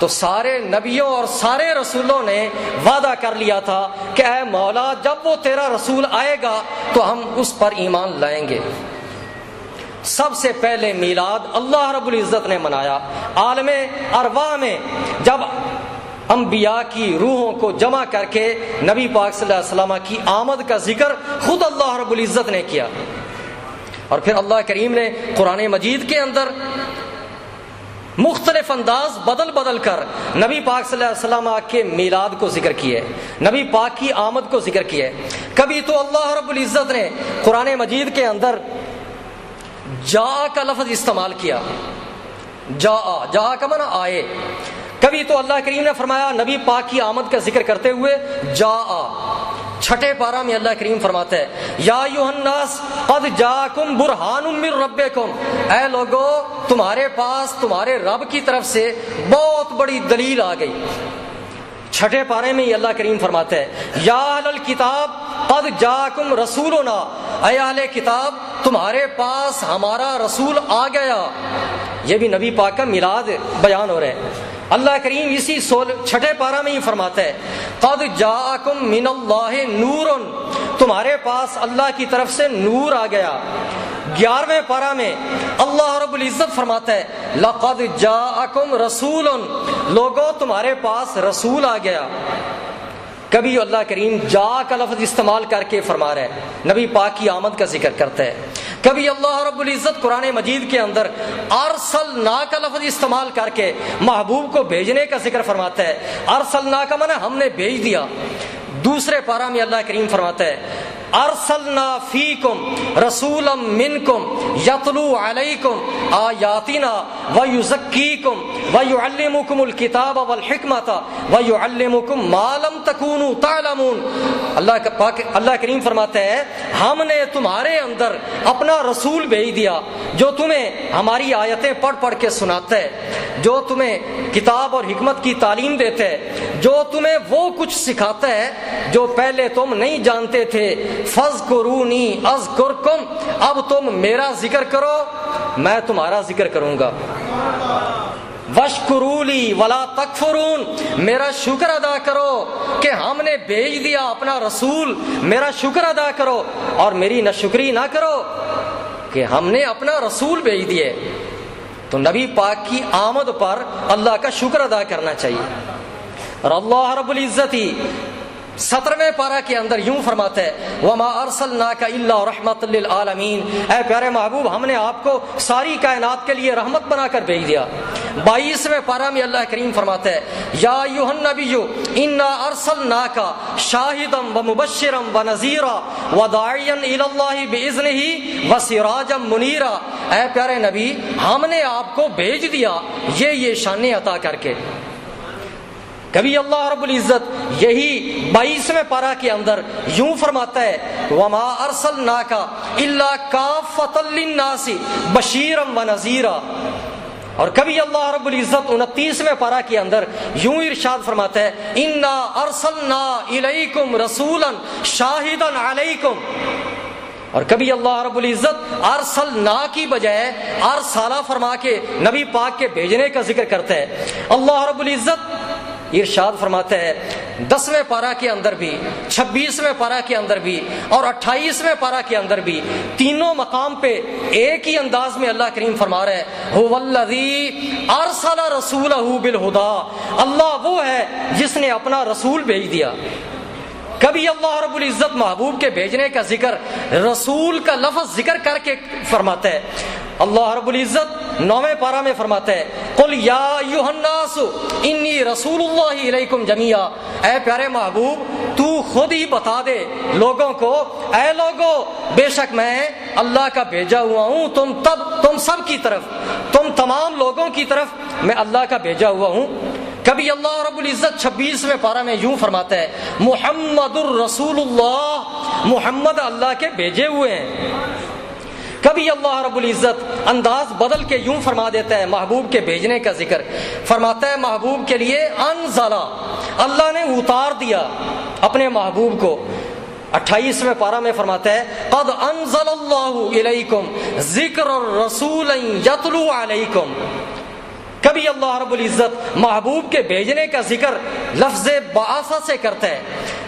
تو سارے نبیوں اور سارے رسولوں نے وعدہ کر لیا تھا کہ اے مولا جب وہ تیرا رسول آئے گا تو ہم اس پر ایمان لائیں گے۔ سب سے پہلے میلاد اللہ رب العزت نے منایا عالم ارواح میں، جب انبیاء کی روحوں کو جمع کر کے نبی پاک صلی اللہ علیہ وسلم کی آمد کا ذکر خود اللہ رب العزت نے کیا۔ اور پھر اللہ کریم نے قرآن مجید کے اندر مختلف انداز بدل کر نبی پاک صلی اللہ علیہ وسلم کے میلاد کو ذکر کیا ہے، نبی پاک کی آمد کو ذکر کیا ہے۔ کبھی تو اللہ رب العزت نے قرآن مجید کے اندر جاء کا لفظ استعمال کیا، جاء کا معنی آئے۔ کبھی تو اللہ کریم نے فرمایا نبی پاک کی آمد کا ذکر کرتے ہوئے جاء۔ چھٹے پارہ میں اللہ کریم فرماتا ہے یا ایھا الناس قد جاءکم برہان من ربکم، اے لوگو تمہارے پاس تمہارے رب کی طرف سے بہت بڑی دلیل آ گئی۔ چھٹے پارے میں اللہ کریم فرماتا ہے یا اہل الکتاب قد جاءکم رسولنا، اے اہل کتاب تمہارے پاس ہمارا رسول آ گیا۔ یہ بھی نبی پاک کا میلاد بیان ہو رہا ہے۔ اللہ کریم اسی چھٹے پارہ میں ہی فرماتا ہے قد جاءکم من اللہ نور، تمہارے پاس اللہ کی طرف سے نور آ گیا۔ 11ویں پارہ میں اللہ رب العزت فرماتا ہے لقد جاءکم رسول، لوگوں تمہارے پاس رسول آ گیا۔ کبھی اللہ کریم جا کا لفظ استعمال کر کے فرما رہا ہے، نبی پاک کی آمد کا ذکر کرتا ہے۔ کبھی اللہ رب العزت قرآن مجید کے اندر ارسلنا کا لفظ استعمال کر کے محبوب کو بھیجنے کا ذکر فرماتا ہے۔ ارسلنا کا معنی ہم نے بھیج دیا۔ دوسرے پارہ میں اللہ کریم فرماتا ہے ارسلنا فیکم رسولا منکم یتلو علیکم آیاتنا ویزکیکم ویعلمکم الکتاب والحکمت ویعلمکم ما لم تکونوا تعلمون۔ اللہ کریم فرماتا ہے ہم نے تمہارے اندر اپنا رسول بھیج دیا جو تمہیں ہماری آیتیں پڑھ کے سناتا ہے، جو تمہیں کتاب اور حکمت کی تعلیم دیتا ہے، جو تمہیں وہ کچھ سکھاتا ہے جو پہلے تم نہیں جانتے تھے۔ فَاذْكُرُونِي أَذْكُرْكُمْ، اب تم میرا ذکر کرو میں تمہارا ذکر کروں گا۔ وَاشْكُرُوا لِي وَلَا تَكْفُرُونَ، میرا شکر ادا کرو کہ ہم نے بھیج دیا اپنا رسول، میرا شکر ادا کرو اور میری ناشکری نہ کرو کہ ہم نے اپنا رسول بھیج دیے۔ تو نبی پاک کی آمد پر اللہ کا شکر ادا کرنا چاہیے۔ اور اللہ رب العزت 17ویں پارہ کے اندر یوں فرماتا ہے وَمَا أَرْسَلْنَاكَ إِلَّا رَحْمَةً لِّلْعَالَمِينَ، اے پیارے محبوب ہم نے آپ کو ساری کائنات کے لیے رحمت بنا کر بھیج دیا۔ 22ویں پارہ میں اللہ کریم فرماتا ہے یا ایھا النبی انا ارسلناک شاہدا ومبشرا ونذیرا وداعیا الی اللہ باذنہ وسراجا منیرا، اے پیارے نبی ہم نے آپ کو بھیج دیا یہ شانیں عطا کر کے۔ کبھی اللہ رب العزت یہی 22ویں پارہ کے اندر یوں فرماتا ہے وما ارسلناک الا کافۃ للناس بشیرا ونذیرا، اور کبھی اللہ رب العزت 29ویں پارہ کے اندر یوں ارشاد فرماتا ہے انا ارسلنا الیکم رسولا شاہدا علیکم، اور کبھی اللہ رب العزت ارسلنا کی بجائے ارسالہ فرما کے نبی پاک کے بھیجنے کا ذکر کرتا ہے۔ اللہ رب العزت ارشاد فرماتا ہے 10ویں پارہ کے اندر بھی، 26ویں پارہ کے اندر بھی اور 28ویں پارہ کے اندر بھی، تینوں مقام پہ ایک ہی انداز میں اللہ کریم فرما رہا ہے هو الذی ارسل رسولہ بالہدی، اللہ وہ ہے جس نے اپنا رسول بھیج دیا۔ کبھی اللہ رب العزت محبوب کے بھیجنے کا ذکر رسول کا لفظ ذکر کر کے فرماتا ہے۔ اللہ رب العزت 9ویں پارہ میں فرماتا ہے قل یا ایھا الناس انی رسول اللہ الیکم جمیعا، اے پیارے محبوب تو خود ہی بتا دے لوگوں کو، اے لوگو بے شک میں اللہ کا بھیجا ہوا ہوں تم سب کی طرف، تم تمام لوگوں کی طرف میں اللہ کا بھیجا ہوا ہوں۔ کبھی اللہ رب العزت 26ویں پارہ میں یوں فرماتا ہے محمد الرسول اللہ، محمد اللہ کے بھیجے ہوئے ہیں۔ کبھی اللہ رب العزت انداز بدل کے یوں فرما دیتا ہے محبوب کے بھیجنے کا ذکر، فرماتا ہے محبوب کے لیے انزلا، اللہ نے اتار دیا اپنے محبوب کو۔ 28ویں پارہ میں فرماتا ہے قد انزل اللہ الیکم ذکر الرسول یتلو علیکم۔ کبھی اللہ رب العزت محبوب کے بھیجنے کا ذکر لفظ بعث سے کرتا ہے۔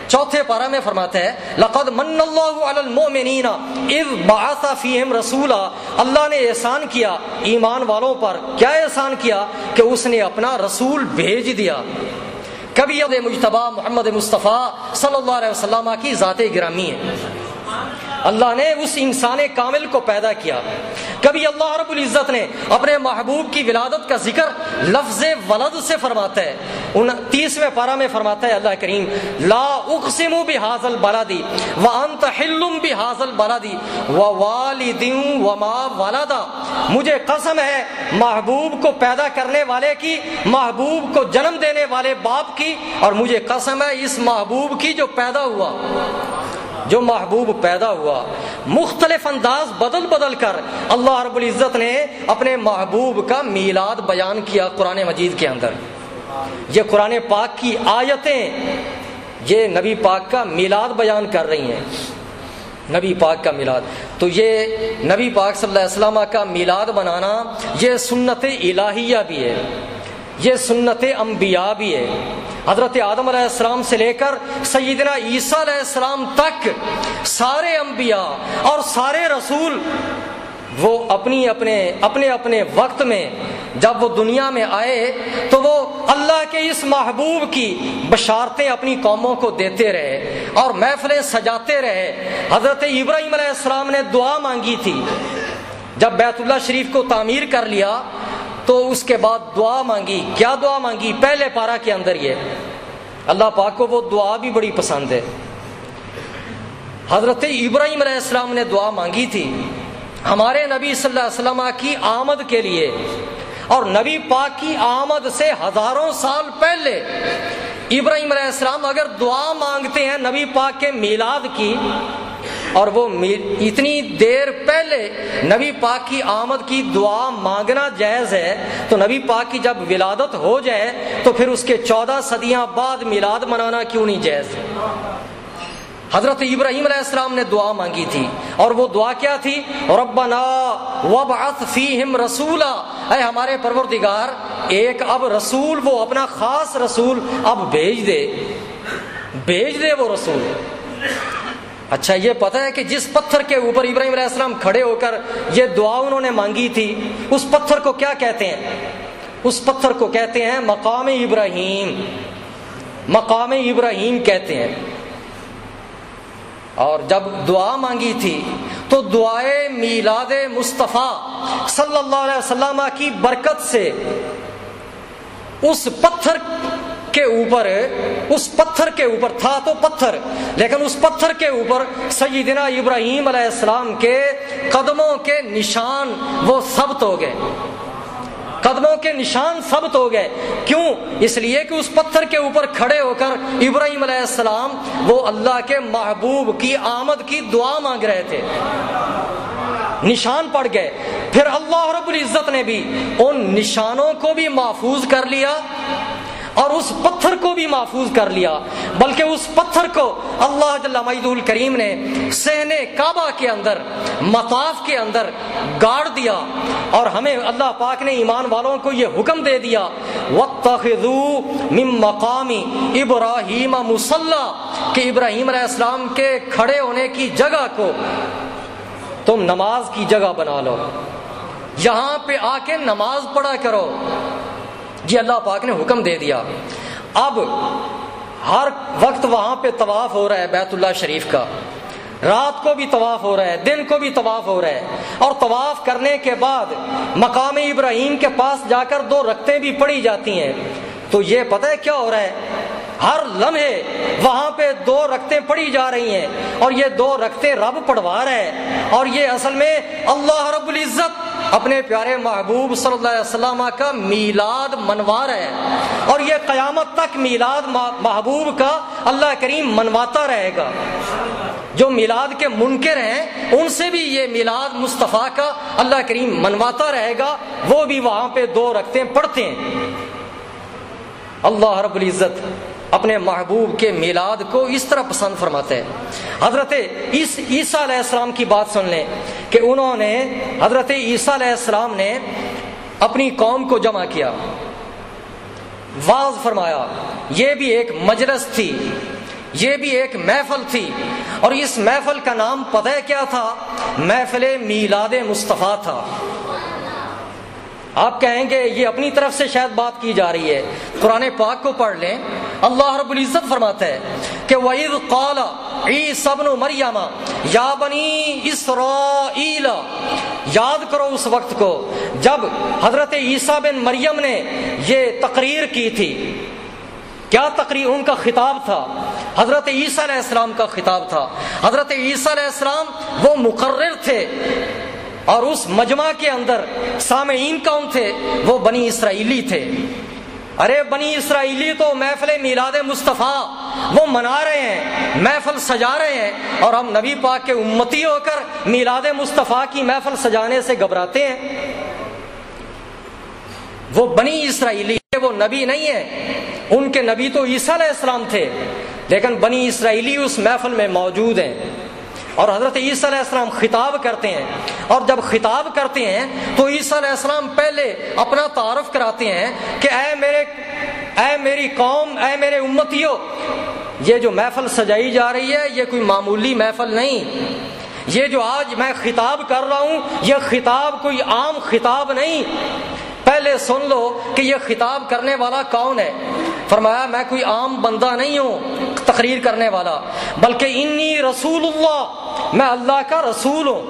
4تھے پارہ میں فرماتا ہے لقد من اللہ علی المؤمنین اذ بعث فیہم رسولا، اللہ نے احسان کیا ایمان والوں پر، کیا احسان کیا کہ اس نے اپنا رسول بھیج دیا۔ کبھی اب مجتبی محمد مصطفیٰ صلی اللہ علیہ وسلم کی ذات گرامی ہے، اللہ نے اس انسان کامل کو پیدا کیا۔ کبھی اللہ رب العزت نے اپنے محبوب کی ولادت کا ذکر لفظ ولد سے فرماتا ہے۔ 29ویں پارہ میں فرماتا ہے اللہ کریم لا اقسم بہذا البلد وانت حل بہذا البلد ووالد وما ولد، مجھے قسم ہے محبوب کو پیدا کرنے والے کی، محبوب کو جنم دینے والے باپ کی، اور مجھے قسم ہے اس محبوب کی جو پیدا ہوا، جو محبوب پیدا ہوا۔ مختلف انداز بدل بدل کر اللہ رب العزت نے اپنے محبوب کا میلاد بیان کیا قرآن مجید کے اندر۔ یہ قرآن پاک کی آیتیں یہ نبی پاک کا میلاد بیان کر رہی ہیں، نبی پاک کا میلاد۔ تو یہ نبی پاک صلی اللہ علیہ وسلم کا میلاد منانا یہ سنت الہیہ بھی ہے، یہ سنت انبیاء بھی ہے۔ حضرت آدم علیہ السلام سے لے کر سیدنا عیسیٰ علیہ السلام تک سارے انبیاء اور سارے رسول وہ اپنے وقت میں جب وہ دنیا میں آئے تو وہ اللہ کے اس محبوب کی بشارتیں اپنی قوموں کو دیتے رہے اور محفلیں سجاتے رہے۔ حضرت ابراہیم علیہ السلام نے دعا مانگی تھی، جب بیت اللہ شریف کو تعمیر کر لیا تو اس کے بعد دعا مانگی۔ کیا دعا مانگی؟ پہلے پارہ کے اندر یہ اللہ پاک کو وہ دعا بھی بڑی پسند ہے۔ حضرت ابراہیم علیہ السلام نے دعا مانگی تھی ہمارے نبی صلی اللہ علیہ وسلم کی آمد کے لیے، اور نبی پاک کی آمد سے ہزاروں سال پہلے ابراہیم علیہ السلام اگر دعا مانگتے ہیں نبی پاک کے میلاد کی، اور وہ اتنی دیر پہلے نبی پاک کی آمد کی دعا مانگنا جائز ہے، تو نبی پاک کی جب ولادت ہو جائے تو پھر اس کے 14 صدیاں بعد میلاد منانا کیوں نہیں جائز؟ حضرت ابراہیم علیہ السلام نے دعا مانگی تھی، اور وہ دعا کیا تھی؟ ربنا وابعث فیہم رسولا، اے ہمارے پروردگار ایک اب رسول، وہ اپنا خاص رسول اب بھیج دے وہ رسول۔ اچھا یہ پتہ ہے کہ جس پتھر کے اوپر ابراہیم علیہ السلام کھڑے ہو کر یہ دعا انہوں نے مانگی تھی، اس پتھر کو کیا کہتے ہیں؟ اس پتھر کو کہتے ہیں مقام ابراہیم، مقام ابراہیم کہتے ہیں۔ اور جب دعا مانگی تھی تو دعائے میلاد مصطفیٰ صلی اللہ علیہ وسلم کی برکت سے اس پتھر کے اوپر تھا تو پتھر، لیکن اس پتھر کے اوپر سیدنا ابراہیم علیہ السلام کے قدموں کے نشان وہ ثبت ہو گئے، قدموں کے نشان ثبت ہو گئے۔ کیوں؟ اس لیے کہ اس پتھر کے اوپر کھڑے ہو کر ابراہیم علیہ السلام وہ اللہ کے محبوب کی آمد کی دعا مانگ رہے تھے، نشان پڑ گئے۔ پھر اللہ رب العزت نے بھی ان نشانوں کو بھی محفوظ کر لیا اور اس پتھر کو بھی محفوظ کر لیا، بلکہ اس پتھر کو اللہ جل مجدہ الکریم نے صحن کعبہ کے اندر، مطاف کے اندر گاڑ دیا، اور ہمیں اللہ پاک نے ایمان والوں کو یہ حکم دے دیا وَاتَّخِذُوا مِن مَّقَامِ إِبْرَاهِيمَ مُصَلًّى، کہ ابراہیم علیہ السلام کے کھڑے ہونے کی جگہ کو تم نماز کی جگہ بنا لو، یہاں پہ آ کے نماز پڑھا کرو۔ یہ اللہ پاک نے حکم دے دیا۔ اب ہر وقت وہاں پہ طواف ہو رہا ہے بیت اللہ شریف کا، رات کو بھی طواف ہو رہا ہے، دن کو بھی طواف ہو رہا ہے، اور طواف کرنے کے بعد مقام ابراہیم کے پاس جا کر 2 رکعتیں بھی پڑھی جاتی ہیں۔ تو یہ پتہ ہے کیا ہو رہا ہے؟ ہر لمحے وہاں پہ 2 رکعتیں پڑھی جا رہی ہیں، اور یہ 2 رکعتیں رب پڑھوا رہا ہے، اور یہ اصل میں اللہ رب العزت اپنے پیارے محبوب صلی اللہ علیہ وسلم کا میلاد منوا رہا ہے، اور یہ قیامت تک میلاد محبوب کا اللہ کریم منواتا رہے گا۔ جو میلاد کے منکر ہیں ان سے بھی یہ میلاد مصطفیٰ کا اللہ کریم منواتا رہے گا، وہ بھی وہاں پہ 2 رکعتیں پڑھتے ہیں۔ اللہ رب العزت اپنے محبوب کے میلاد کو اس طرح پسند فرماتے ہیں۔ حضرت عیسیٰ علیہ السلام کی بات سن لیں کہ انہوں نے، حضرت عیسیٰ علیہ السلام نے اپنی قوم کو جمع کیا، واعظ فرمایا، یہ بھی ایک مجلس تھی، یہ بھی ایک محفل تھی، اور اس محفل کا نام پتہ ہے کیا تھا؟ محفل میلاد مصطفیٰ تھا۔ آپ کہیں گے یہ اپنی طرف سے شاید بات کی جا رہی ہے، قرآن پاک کو پڑھ لیں۔ اللہ رب العزت فرماتا ہے کہ وَإِذْ قَالَ عِيسَى ابْنُ مَرْيَمَ يَا بَنِي إِسْرَائِيلَ، یاد کرو اس وقت کو جب حضرت عیسیٰ بن مریم نے یہ تقریر کی تھی۔ کیا تقریر؟ ان کا خطاب تھا، حضرت عیسیٰ علیہ السلام کا خطاب تھا۔ حضرت عیسیٰ علیہ السلام وہ مقرر تھے، اور اس مجمع کے اندر سامعین کون تھے؟ وہ بنی اسرائیلی تھے۔ ارے بنی اسرائیلی تو محفل میلاد مصطفیٰ وہ منا رہے ہیں، محفل سجا رہے ہیں، اور ہم نبی پاک کے امتی ہو کر میلاد مصطفیٰ کی محفل سجانے سے گھبراتے ہیں۔ وہ بنی اسرائیلی، وہ نبی نہیں ہے، ان کے نبی تو عیسیٰ علیہ السلام تھے، لیکن بنی اسرائیلی اس محفل میں موجود ہیں، اور حضرت عیسیٰ علیہ السلام خطاب کرتے ہیں، اور جب خطاب کرتے ہیں تو عیسیٰ علیہ السلام پہلے اپنا تعارف کراتے ہیں کہ اے میری قوم، اے میرے امتیوں، یہ جو محفل سجائی جا رہی ہے یہ کوئی معمولی محفل نہیں، یہ جو آج میں خطاب کر رہا ہوں یہ خطاب کوئی عام خطاب نہیں۔ پہلے سن لو کہ یہ خطاب کرنے والا کون ہے۔ فرمایا میں کوئی عام بندہ نہیں ہوں تقریر کرنے والا، بلکہ انی رسول اللہ، میں اللہ کا رسول ہوں،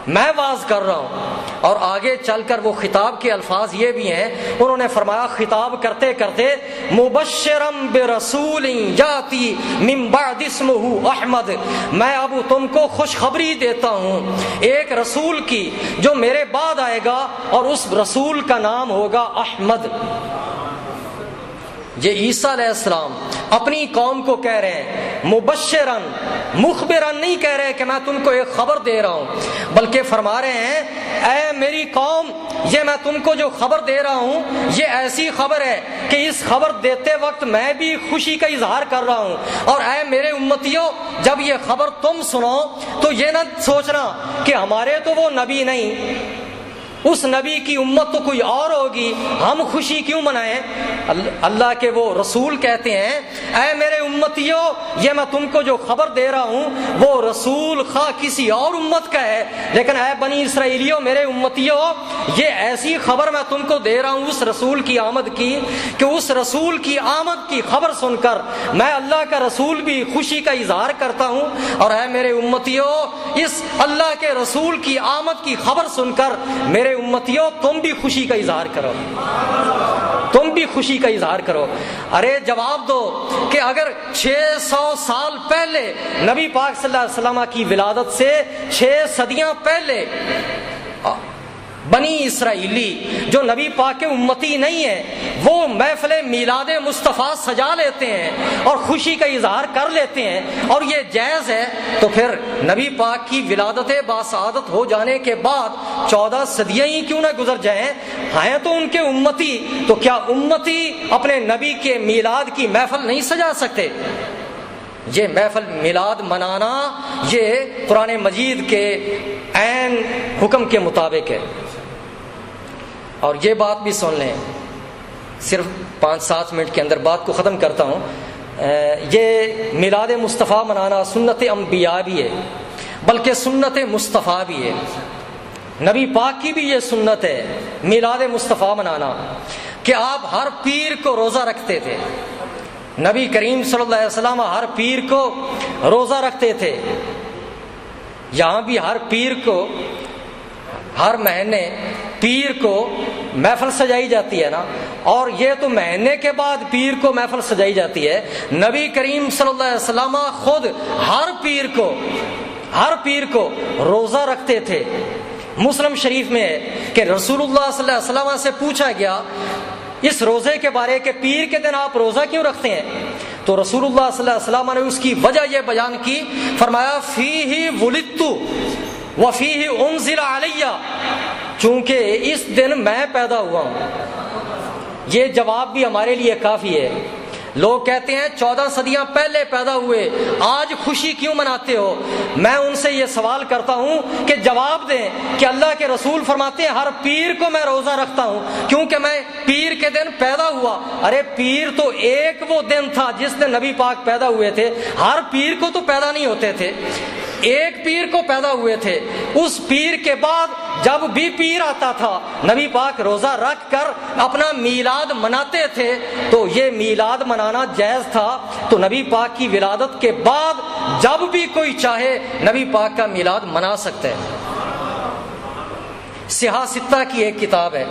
میں واعظ کر رہا ہوں۔ اور آگے چل کر وہ خطاب کے الفاظ یہ بھی ہیں، انہوں نے فرمایا خطاب کرتے کرتے مبشرم برسول یاتی من بعد اسمہ احمد، میں اب تم کو خوشخبری دیتا ہوں ایک رسول کی جو میرے بعد آئے گا، اور اس رسول کا نام ہوگا احمد۔ یہ عیسیٰ علیہ السلام اپنی قوم کو کہہ رہے ہیں، مبشرن، مخبرن نہیں کہہ رہے کہ میں تم کو ایک خبر دے رہا ہوں، بلکہ فرما رہے ہیں اے میری قوم، یہ میں تم کو جو خبر دے رہا ہوں یہ ایسی خبر ہے کہ اس خبر دیتے وقت میں بھی خوشی کا اظہار کر رہا ہوں، اور اے میرے امتیوں جب یہ خبر تم سنو تو یہ نہ سوچنا کہ ہمارے تو وہ نبی نہیں، اس نبی کی امت تو کوئی اور ہوگی، ہم خوشی کیوں منائیں؟ اللہ کے وہ رسول کہتے ہیں اے میرے امتیوں، یہ میں تم کو جو خبر دے رہا ہوں وہ رسول خواہ کسی اور امت کا ہے، لیکن اے بنی اسرائیلیوں، میرے امتیوں، یہ ایسی خبر میں تم کو دے رہا ہوں اس رسول کی آمد کی کہ اس رسول کی آمد کی خبر سن کر میں اللہ کا رسول بھی خوشی کا اظہار کرتا ہوں، اور اے میرے امتیوں، اس اللہ کے رسول کی آمد کی خبر سن کر میرے امتیوں تم بھی خوشی کا اظہار کرو، تم بھی خوشی کا اظہار کرو۔ ارے جواب دو کہ اگر 600 سال پہلے نبی پاک صلی اللہ علیہ وسلم کی ولادت سے 6 صدیاں پہلے بنی اسرائیلی جو نبی پاک کے امتی نہیں ہیں وہ محفل میلاد مصطفیٰ سجا لیتے ہیں اور خوشی کا اظہار کر لیتے ہیں اور یہ جائز ہے، تو پھر نبی پاک کی ولادت باسعادت ہو جانے کے بعد 14 صدیاں ہی کیوں نہ گزر جائیں، ہیں تو ان کے امتی، تو کیا امتی اپنے نبی کے میلاد کی محفل نہیں سجا سکتے؟ یہ محفل میلاد منانا یہ قرآن مجید کے عین حکم کے مطابق ہے۔ اور یہ بات بھی سن لیں، صرف 5-7 منٹ کے اندر بات کو ختم کرتا ہوں۔ یہ میلاد مصطفیٰ منانا سنت انبیاء بھی ہے، بلکہ سنت مصطفیٰ بھی ہے، نبی پاک کی بھی یہ سنت ہے میلاد مصطفیٰ منانا، کہ آپ ہر پیر کو روزہ رکھتے تھے۔ نبی کریم صلی اللہ علیہ وسلم ہر پیر کو روزہ رکھتے تھے۔ یہاں بھی ہر پیر کو، ہر مہینے پیر کو محفل سجائی جاتی ہے نا، اور یہ تو مہینے کے بعد پیر کو محفل سجائی جاتی ہے۔ نبی کریم صلی اللہ علیہ وسلم خود ہر پیر کو روزہ رکھتے تھے۔ مسلم شریف میں ہے کہ رسول اللہ صلی اللہ علیہ وسلم سے پوچھا گیا اس روزے کے بارے کہ پیر کے دن آپ روزہ کیوں رکھتے ہیں؟ تو رسول اللہ صلی اللہ علیہ وسلم نے اس کی وجہ یہ بیان کی، فرمایا فیہ ولدت وفیہ انزل علی، چونکہ اس دن میں پیدا ہوا ہوں۔ یہ جواب بھی ہمارے لیے کافی ہے۔ لوگ کہتے ہیں 14 صدیاں پہلے پیدا ہوئے، آج خوشی کیوں مناتے ہو؟ میں ان سے یہ سوال کرتا ہوں کہ جواب دیں کہ اللہ کے رسول فرماتے ہیں ہر پیر کو میں روزہ رکھتا ہوں کیونکہ میں پیر کے دن پیدا ہوا۔ ارے پیر تو ایک وہ دن تھا جس دن نبی پاک پیدا ہوئے تھے، ہر پیر کو تو پیدا نہیں ہوتے تھے، ایک پیر کو پیدا ہوئے تھے۔ اس پیر کے بعد جب بھی پیر آتا تھا نبی پاک روزہ رکھ کر اپنا میلاد مناتے تھے، تو یہ میلاد منانا جائز تھا۔ تو نبی پاک کی ولادت کے بعد جب بھی کوئی چاہے نبی پاک کا میلاد منا سکتے ہیں۔ صحاح ستہ کی ایک کتاب ہے،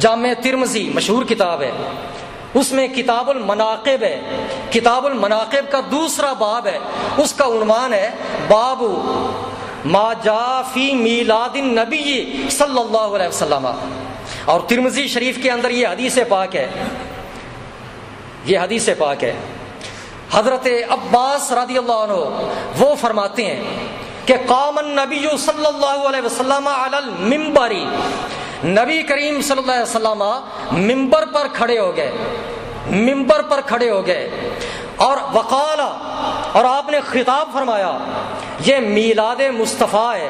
جامع ترمذی مشہور کتاب ہے، اس میں کتاب المناقب ہے۔ کتاب المناقب کا دوسرا باب ہے، اس کا عنوان ہے باب ما جاء فی میلاد النبی صلی اللہ علیہ وسلم، اور ترمذی شریف کے اندر یہ حدیث پاک ہے، یہ حدیث پاک ہے۔ حضرت عباس رضی اللہ عنہ وہ فرماتے ہیں کہ قام النبی صلی اللہ علیہ وسلم علی المنبر، نبی کریم صلی اللہ علیہ وسلم منبر پر کھڑے ہو گئے، منبر پر کھڑے ہو گئے، اور وقال، اور آپ نے خطاب فرمایا، یہ میلاد مصطفیٰ ہے،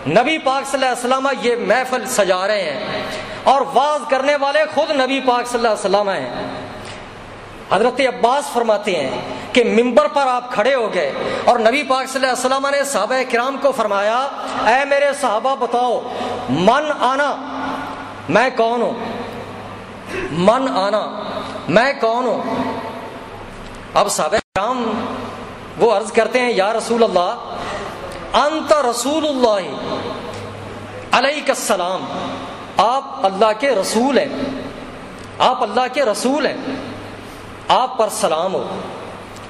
نبی پاک صلی اللہ علیہ وسلم یہ محفل سجا رہے ہیں اور واعظ کرنے والے خود نبی پاک صلی اللہ علیہ وسلم ہیں۔ حضرت عباس فرماتے ہیں کہ منبر پر آپ کھڑے ہو گئے اور نبی پاک صلی اللہ علیہ وسلم نے صحابہ کرام کو فرمایا، اے میرے صحابہ بتاؤ من آنا، میں کون ہوں؟ من آنا، میں کون ہوں؟ اب صحابہ کرام وہ عرض کرتے ہیں یا رسول اللہ انت رسول اللہ علیک السلام، آپ اللہ کے رسول ہیں، آپ اللہ کے رسول ہیں، آپ پر سلام ہو۔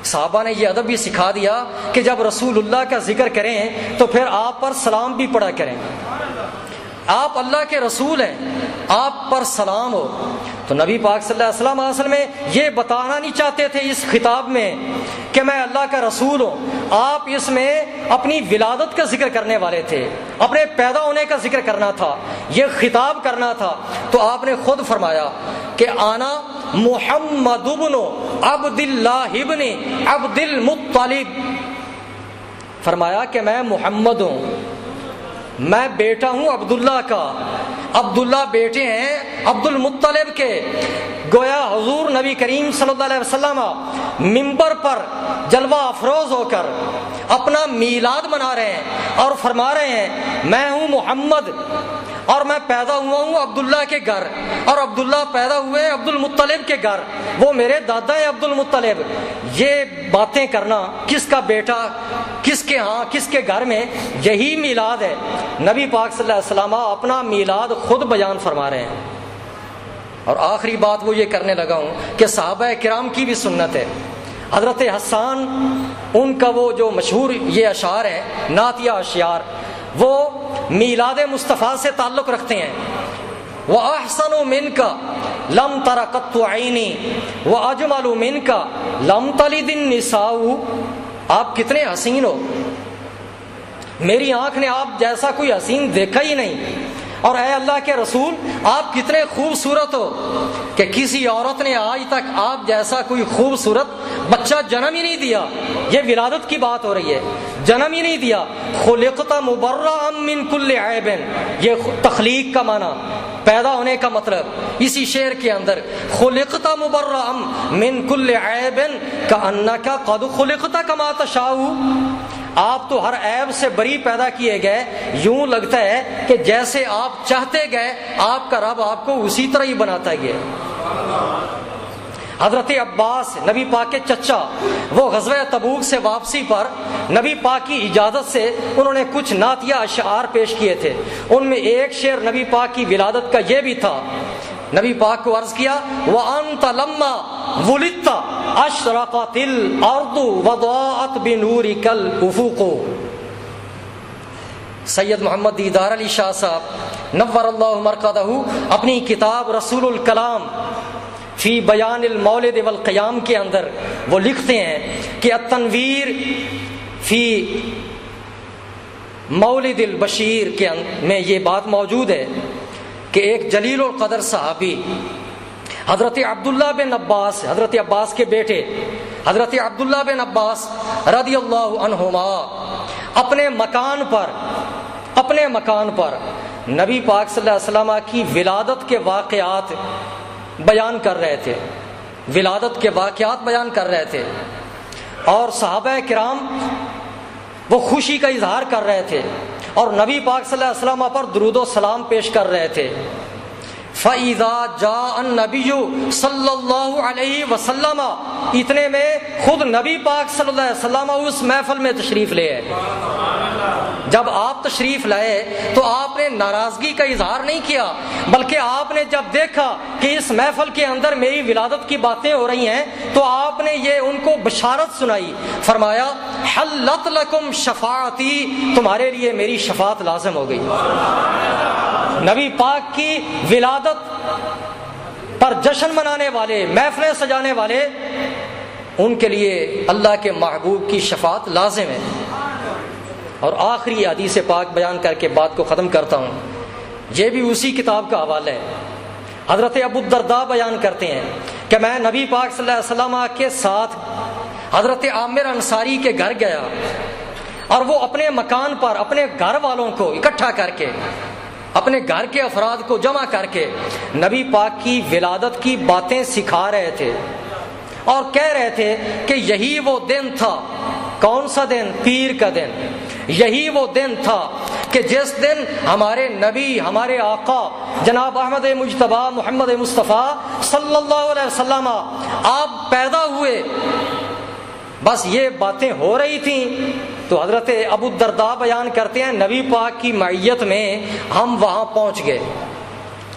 صحابہ نے یہ ادب بھی سکھا دیا کہ جب رسول اللہ کا ذکر کریں تو پھر آپ پر سلام بھی پڑھا کریں، آپ اللہ کے رسول ہیں، آپ پر سلام ہو۔ تو نبی پاک صلی اللہ علیہ وسلم اصل میں یہ بتانا نہیں چاہتے تھے اس خطاب میں کہ میں اللہ کا رسول ہوں، آپ اس میں اپنی ولادت کا ذکر کرنے والے تھے، اپنے پیدا ہونے کا ذکر کرنا تھا، یہ خطاب کرنا تھا۔ تو آپ نے خود فرمایا کہ آنا محمد ابن عبد اللہ ابن عبد المطلب، فرمایا کہ میں محمد ہوں، میں بیٹا ہوں عبداللہ کا، عبداللہ بیٹے ہیں عبد المطلب کے۔ گویا حضور نبی کریم صلی اللہ علیہ وسلم منبر پر جلوہ افروز ہو کر اپنا میلاد منا رہے ہیں اور فرما رہے ہیں میں ہوں محمد اور میں پیدا ہوا ہوں عبداللہ کے گھر، اور عبداللہ پیدا ہوئے عبد المطلب کے گھر، وہ میرے دادا ہیں عبد المطلب۔ یہ باتیں کرنا کس کا بیٹا کس کے ہاں کس کے گھر میں، یہی میلاد ہے۔ نبی پاک صلی اللہ علیہ وسلم اپنا میلاد خود بیان فرما رہے ہیں۔ اور آخری بات وہ یہ کرنے لگا ہوں کہ صحابہ کرام کی بھی سنت ہے۔ حضرت حسان ان کا وہ جو مشہور یہ اشعار ہیں، نعتیہ اشعار، وہ میلاد مصطفیٰ سے تعلق رکھتے ہیں۔ وَأَحْسَنُ مِنْكَ لم تر قط عینی واجمل منک لم تلد النساء، آپ کتنے حسین ہو، میری آنکھ نے آپ جیسا کوئی حسین دیکھا ہی نہیں، اور اے اللہ کے رسول آپ کتنے خوبصورت ہو کہ کسی عورت نے آج تک آپ جیسا کوئی خوبصورت بچہ جنم ہی نہیں دیا۔ یہ ولادت کی بات ہو رہی ہے، جنم ہی نہیں دیا۔ خلقت مبرأ من کل عیب، یہ تخلیق کا معنی، پیدا ہونے کا مطلب اسی شعر کے اندر، خلقت مبرأ من کل عیب کأنک قد خلقت کما تشاء، آپ تو ہر عیب سے بری پیدا کیے گئے، یوں لگتا ہے کہ جیسے آپ چاہتے گئے آپ کا رب آپ کو اسی طرح ہی بناتا گیا۔ حضرت عباس نبی پاک کے چچا، وہ غزوہ تبوک سے واپسی پر نبی پاک کی اجازت سے انہوں نے کچھ نعتیہ اشعار پیش کیے تھے، ان میں ایک شعر نبی پاک کی ولادت کا یہ بھی تھا۔ نبی پاک کو عرض کیا وَأَنْتَ لَمَّا وُلِدْتَ أَشْرَقَتِ الْأَرْضُ وَضَاءَتْ بِنُورِكَ الْأُفُقُ۔ سید محمد دیدار علی شاہ صاحب نور اللہ مرقدہ اپنی کتاب رسول الکلام فی بیان المولد والقیام کے اندر وہ لکھتے ہیں کہ التنویر فی مولد البشیر کے میں یہ بات موجود ہے کہ ایک جلیل القدر صحابی حضرت عبداللہ بن عباس، حضرت عباس کے بیٹے حضرت عبداللہ بن عباس رضی اللہ عنہما اپنے مکان پر نبی پاک صلی اللہ علیہ وسلم کی ولادت کے واقعات بیان کر رہے تھے، ولادت کے واقعات بیان کر رہے تھے، اور صحابہ کرام وہ خوشی کا اظہار کر رہے تھے اور نبی پاک صلی اللہ علیہ وسلم پر درود و سلام پیش کر رہے تھے۔ فَإِذَا جَاءَ النَّبِيُّ صلی اللہ علیہ وسلم، اتنے میں خود نبی پاک صلی اللہ علیہ وسلم اس محفل میں تشریف لے آئے۔ جب آپ تشریف لائے تو آپ نے ناراضگی کا اظہار نہیں کیا، بلکہ آپ نے جب دیکھا کہ اس محفل کے اندر میری ولادت کی باتیں ہو رہی ہیں تو آپ نے یہ ان کو بشارت سنائی، فرمایا حلت لکم شفاعتی، تمہارے لیے میری شفاعت لازم ہو گئی۔ نبی پاک کی ولادت پر جشن منانے والے، محفلیں سجانے والے، ان کے لیے اللہ کے محبوب کی شفاعت لازم ہے۔ اور آخری حدیث پاک بیان کر کے بات کو ختم کرتا ہوں، یہ بھی اسی کتاب کا حوالہ ہے۔ حضرت ابو الدرداء بیان کرتے ہیں کہ میں نبی پاک صلی اللہ علیہ وسلم کے ساتھ حضرت عامر انصاری کے گھر گیا، اور وہ اپنے مکان پر اپنے گھر والوں کو اکٹھا کر کے، اپنے گھر کے افراد کو جمع کر کے نبی پاک کی ولادت کی باتیں سکھا رہے تھے، اور کہہ رہے تھے کہ یہی وہ دن تھا۔ کون سا دن؟ پیر کا دن۔ یہی وہ دن تھا کہ جس دن ہمارے نبی، ہمارے آقا جناب احمد مجتبی محمد مصطفیٰ صلی اللہ علیہ وسلم آپ پیدا ہوئے، بس یہ باتیں ہو رہی تھیں۔ تو حضرت ابو الدرداء بیان کرتے ہیں نبی پاک کی معیت میں ہم وہاں پہنچ گئے،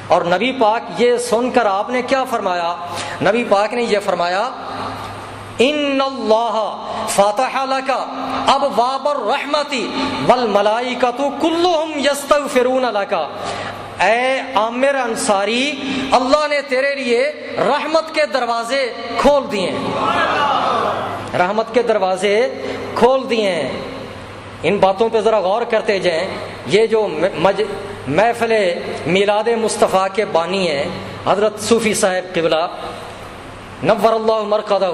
اور نبی پاک یہ سن کر آپ نے کیا فرمایا؟ نبی پاک نے یہ فرمایا ان اللہ فتح لک ابواب الرحمت والملائکۃ کلہم یستغفرون لک، اے عامر انصاری اللہ نے تیرے لیے رحمت کے دروازے کھول دیے ہیں، رحمت کے دروازے کھول دیے ہیں۔ ان باتوں پہ ذرا غور کرتے جائیں۔ یہ جو محفل میلاد مصطفیٰ کے بانی ہیں حضرت صوفی صاحب قبلہ نور اللہ مرقدہ،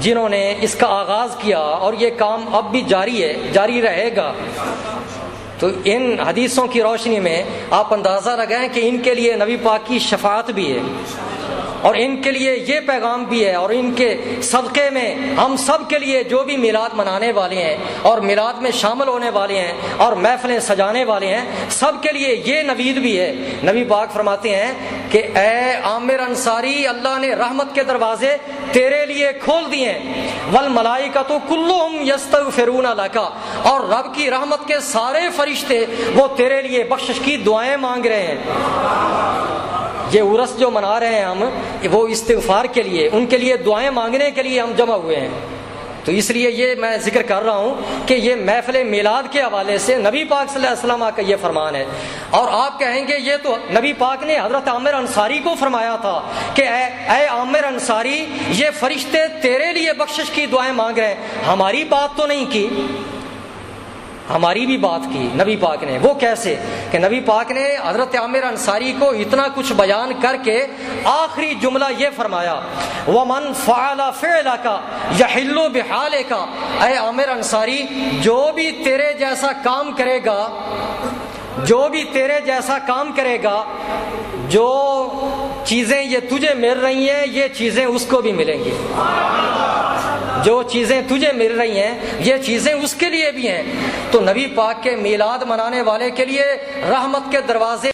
جنہوں نے اس کا آغاز کیا، اور یہ کام اب بھی جاری ہے، جاری رہے گا، تو ان حدیثوں کی روشنی میں آپ اندازہ لگائیں کہ ان کے لیے نبی پاک کی شفاعت بھی ہے، اور ان کے لیے یہ پیغام بھی ہے، اور ان کے صدقے میں ہم سب کے لیے جو بھی میلاد منانے والے ہیں اور میلاد میں شامل ہونے والے ہیں اور محفلیں سجانے والے ہیں، سب کے لیے یہ نوید بھی ہے۔ نبی پاک فرماتے ہیں کہ اے عامر انصاری اللہ نے رحمت کے دروازے تیرے لیے کھول دیے ہیں، والملائکۃ کلہم یستغفرون لک، اور رب کی رحمت کے سارے فرشتے وہ تیرے لیے بخشش کی دعائیں مانگ رہے ہیں۔ یہ عرس جو منا رہے ہیں ہم، وہ استغفار کے لیے، ان کے لیے دعائیں مانگنے کے لیے ہم جمع ہوئے ہیں۔ تو اس لیے یہ میں ذکر کر رہا ہوں کہ یہ محفل میلاد کے حوالے سے نبی پاک صلی اللہ علیہ وسلم کا یہ فرمان ہے. اور آپ کہیں گے یہ تو نبی پاک نے حضرت عامر انصاری کو فرمایا تھا کہ اے عامر انصاری یہ فرشتے تیرے لیے بخشش کی دعائیں مانگ رہے ہیں. ہماری بات تو نہیں کی، ہماری بھی بات کی نبی پاک نے. وہ کیسے کہ نبی پاک نے حضرت عامر انصاری کو اتنا کچھ بیان کر کے آخری جملہ یہ فرمایا وَمَنْ فَعَلَ فِعْلَكَ يَحِلُّ بِحَالِكَ. اے عامر انصاری جو بھی تیرے جیسا کام کرے گا، جو بھی تیرے جیسا کام کرے گا، جو چیزیں یہ تجھے مل رہی ہیں یہ چیزیں اس کو بھی ملیں گی. جو چیزیں تجھے مل رہی ہیں یہ چیزیں اس کے لیے بھی ہیں. تو نبی پاک کے میلاد منانے والے کے لیے رحمت کے دروازے